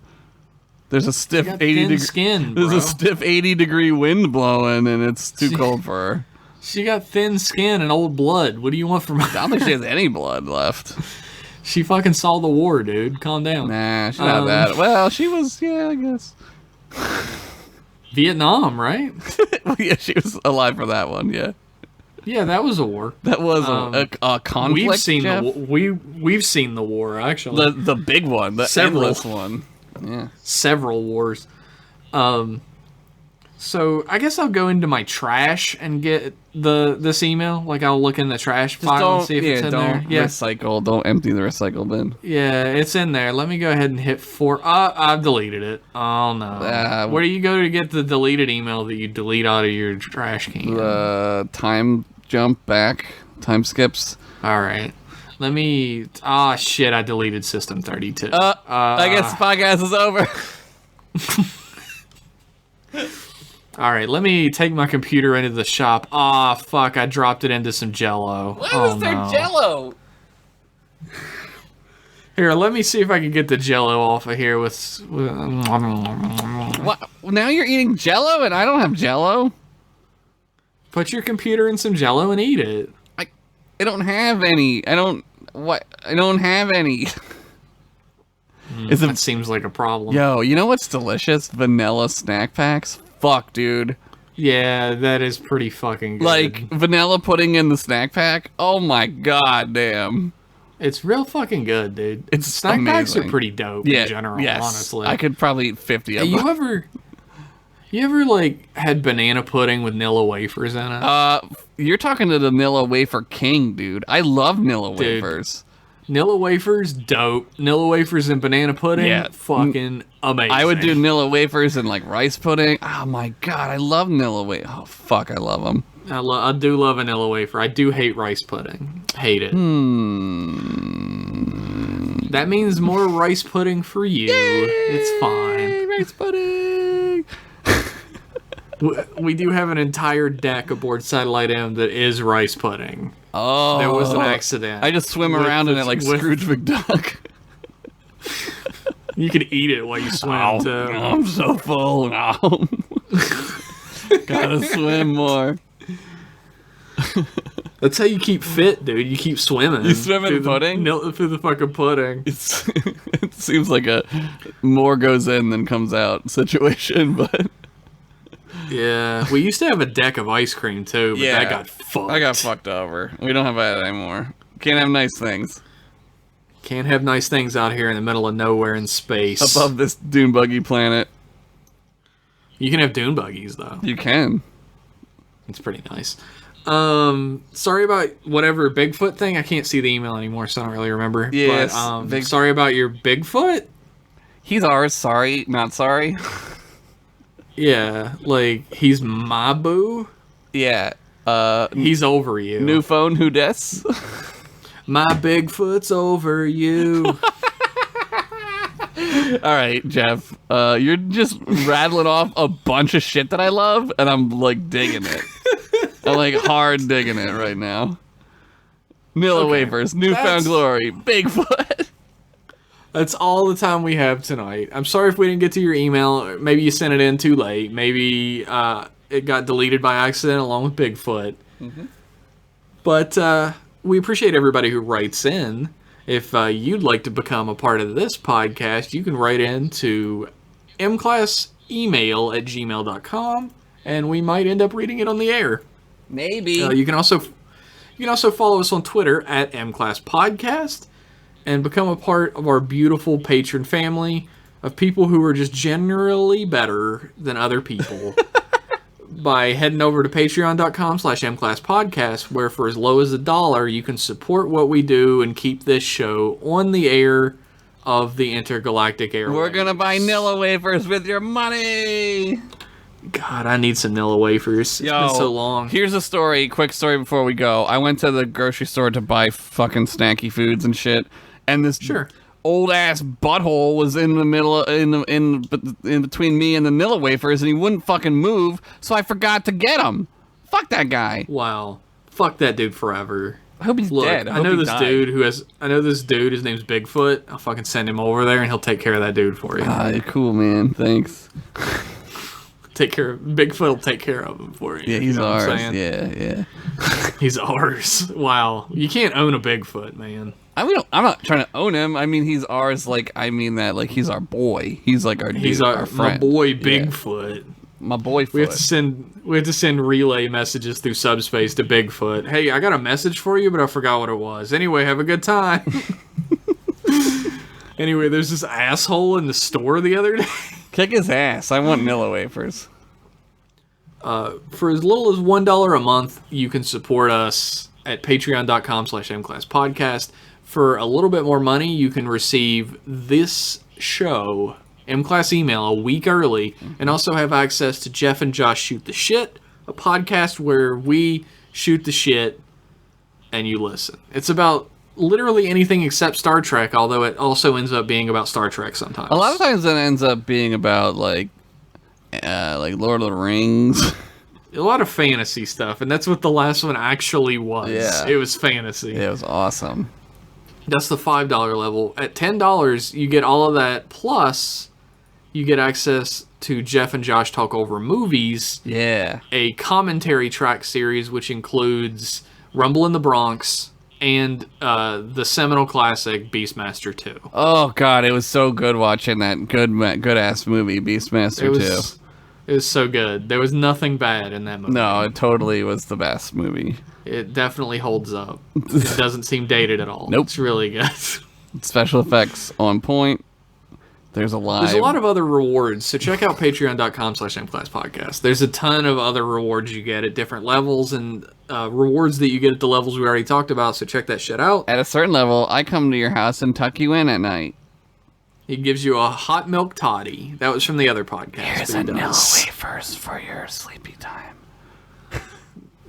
There's a stiff got 80 thin degree skin, There's bro. a stiff 80-degree wind blowing and it's too cold for her. She got thin skin and old blood. What do you want from her? I don't think she has any blood left. She fucking saw the war, dude. Calm down. Nah, she's not that. Well, she was, yeah, I guess. Vietnam, right? Well, yeah, she was alive for that one, yeah. Yeah, that was a war. That was a conflict, We've seen Jeff? we've seen the war actually. The big one, the Several. endless one. Yeah. Several wars. So I guess I'll go into my trash and get this email. Like I'll look in the trash file and see if it's in there. Yeah, recycle. Don't empty the recycle bin. yeah, it's in there. Let me go ahead and hit 4. I've deleted it. Oh no. Where do you go to get the deleted email that you delete out of your trash can? Time jump back. Time skips. All right. Let me. Shit! I deleted System 32. I guess the podcast is over. All right, let me take my computer into the shop. Fuck, I dropped it into some Jell-O. Why was there Jell-O? Here, let me see if I can get the Jell-O off of here with... What? Now you're eating Jell-O and I don't have Jell-O? Put your computer in some Jell-O and eat it. I don't have any. I don't have any. That seems like a problem. Yo, you know what's delicious? Vanilla snack packs. Fuck, dude. Yeah, that is pretty fucking good. Like, vanilla pudding in the snack pack? Oh my god, damn. It's real fucking good, dude. It's Snack amazing. packs are pretty dope in general, yes. honestly. I could probably eat 50 of them. You ever, like, had banana pudding with Nilla wafers in it? You're talking to the Nilla Wafer King, dude. I love Nilla Dude. wafers. Nilla wafers, dope. Nilla wafers and banana pudding, fucking amazing. I would do Nilla wafers and like rice pudding. Oh my god, I love Nilla wafers. Oh fuck, I love them. I do love a Nilla wafer. I do hate rice pudding. Hate it. That means more rice pudding for you. Yay! It's fine. Rice pudding. We do have an entire deck aboard Satellite M that is rice pudding. Oh, there was an accident. I just swim around in it like Scrooge McDuck. You can eat it while you swim too. I'm so full now. Gotta swim more. That's how you keep fit, dude. You keep swimming. You swim in pudding? Through the fucking pudding. It seems like a more goes in than comes out situation, but... Yeah, we used to have a deck of ice cream too, but that got fucked. I got fucked over. We don't have that anymore. Can't have nice things. Can't have nice things out here in the middle of nowhere in space. Above this dune buggy planet. You can have dune buggies though. You can. It's pretty nice. Sorry about whatever Bigfoot thing. I can't see the email anymore, so I don't really remember. Yes. But sorry about your Bigfoot. He's ours. Sorry, not sorry. Yeah, like he's my boo. Yeah. He's over you. New phone, who des? My Bigfoot's over you. All right, Jeff. You're just rattling off a bunch of shit that I love, and I'm like digging it. I'm like hard digging it right now. Nilla wafers, Newfound Glory, Bigfoot. That's all the time we have tonight. I'm sorry if we didn't get to your email. Maybe you sent it in too late. Maybe it got deleted by accident along with Bigfoot. Mm-hmm. But we appreciate everybody who writes in. If you'd like to become a part of this podcast, you can write in to mclassemail@gmail.com, and we might end up reading it on the air. Maybe. You can also follow us on Twitter at mclasspodcast. And become a part of our beautiful patron family of people who are just generally better than other people by heading over to patreon.com/mclasspodcast, where for as low as $1, you can support what we do and keep this show on the air of the intergalactic airwaves. We're going to buy Nilla wafers with your money. God, I need some Nilla wafers. It's been so long. Here's a story, quick story before we go. I went to the grocery store to buy fucking snacky foods and shit. And this old ass butthole was in the middle, in between me and the Nilla wafers, and he wouldn't fucking move, so I forgot to get him. Fuck that guy. Wow. Fuck that dude forever. I hope he's dead. I know this dude. His name's Bigfoot. I'll fucking send him over there, and he'll take care of that dude for you. Ah, you're cool, man. Thanks. Bigfoot will take care of him for you. Yeah, he's ours. Yeah. He's ours. Wow. You can't own a Bigfoot, man. I'm not trying to own him. I mean, he's ours. Like, I mean that. Like, he's our boy. He's like our. He's dude, our friend. My boy, Bigfoot. Yeah. My boy. We have to send relay messages through subspace to Bigfoot. Hey, I got a message for you, but I forgot what it was. Anyway, have a good time. Anyway, there's this asshole in the store the other day. Kick his ass. I want Nilla wafers. For as little as $1 a month, you can support us at patreon.com/mclasspodcast. For a little bit more money, you can receive this show, M-Class Email, a week early, and also have access to Jeff and Josh Shoot the Shit, a podcast where we shoot the shit and you listen. It's about literally anything except Star Trek, although it also ends up being about Star Trek sometimes. A lot of times it ends up being about, like Lord of the Rings. A lot of fantasy stuff, and that's what the last one actually was. Yeah. It was fantasy. Yeah, it was awesome. That's the $5 level. At $10, you get all of that, plus you get access to Jeff and Josh Talk Over Movies. Yeah. A commentary track series, which includes Rumble in the Bronx and the seminal classic Beastmaster 2. Oh, God, it was so good watching that good-ass movie, Beastmaster 2. It was so good. There was nothing bad in that movie. No, it totally was the best movie. It definitely holds up. It doesn't seem dated at all. Nope. It's really good. Special effects on point. There's a There's a lot of other rewards, so check out patreon.com/mclasspodcast. There's a ton of other rewards you get at different levels, and rewards that you get at the levels we already talked about, so check that shit out. At a certain level, I come to your house and tuck you in at night. He gives you a hot milk toddy. That was from the other podcast. Here's a Nilla wafers for your sleepy time.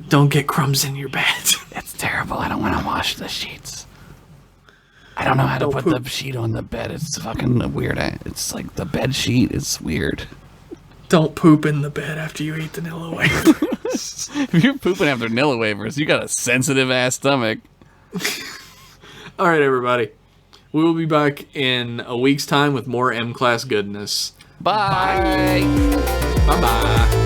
Don't get crumbs in your bed. It's terrible. I don't want to wash the sheets. I don't know how to put the sheet on the bed. It's fucking weird. It's like the bed sheet is weird. Don't poop in the bed after you eat the Nilla wafers. If you're pooping after Nilla wafers, you got a sensitive ass stomach. All right, everybody. We will be back in a week's time with more M-Class goodness. Bye. Bye-bye.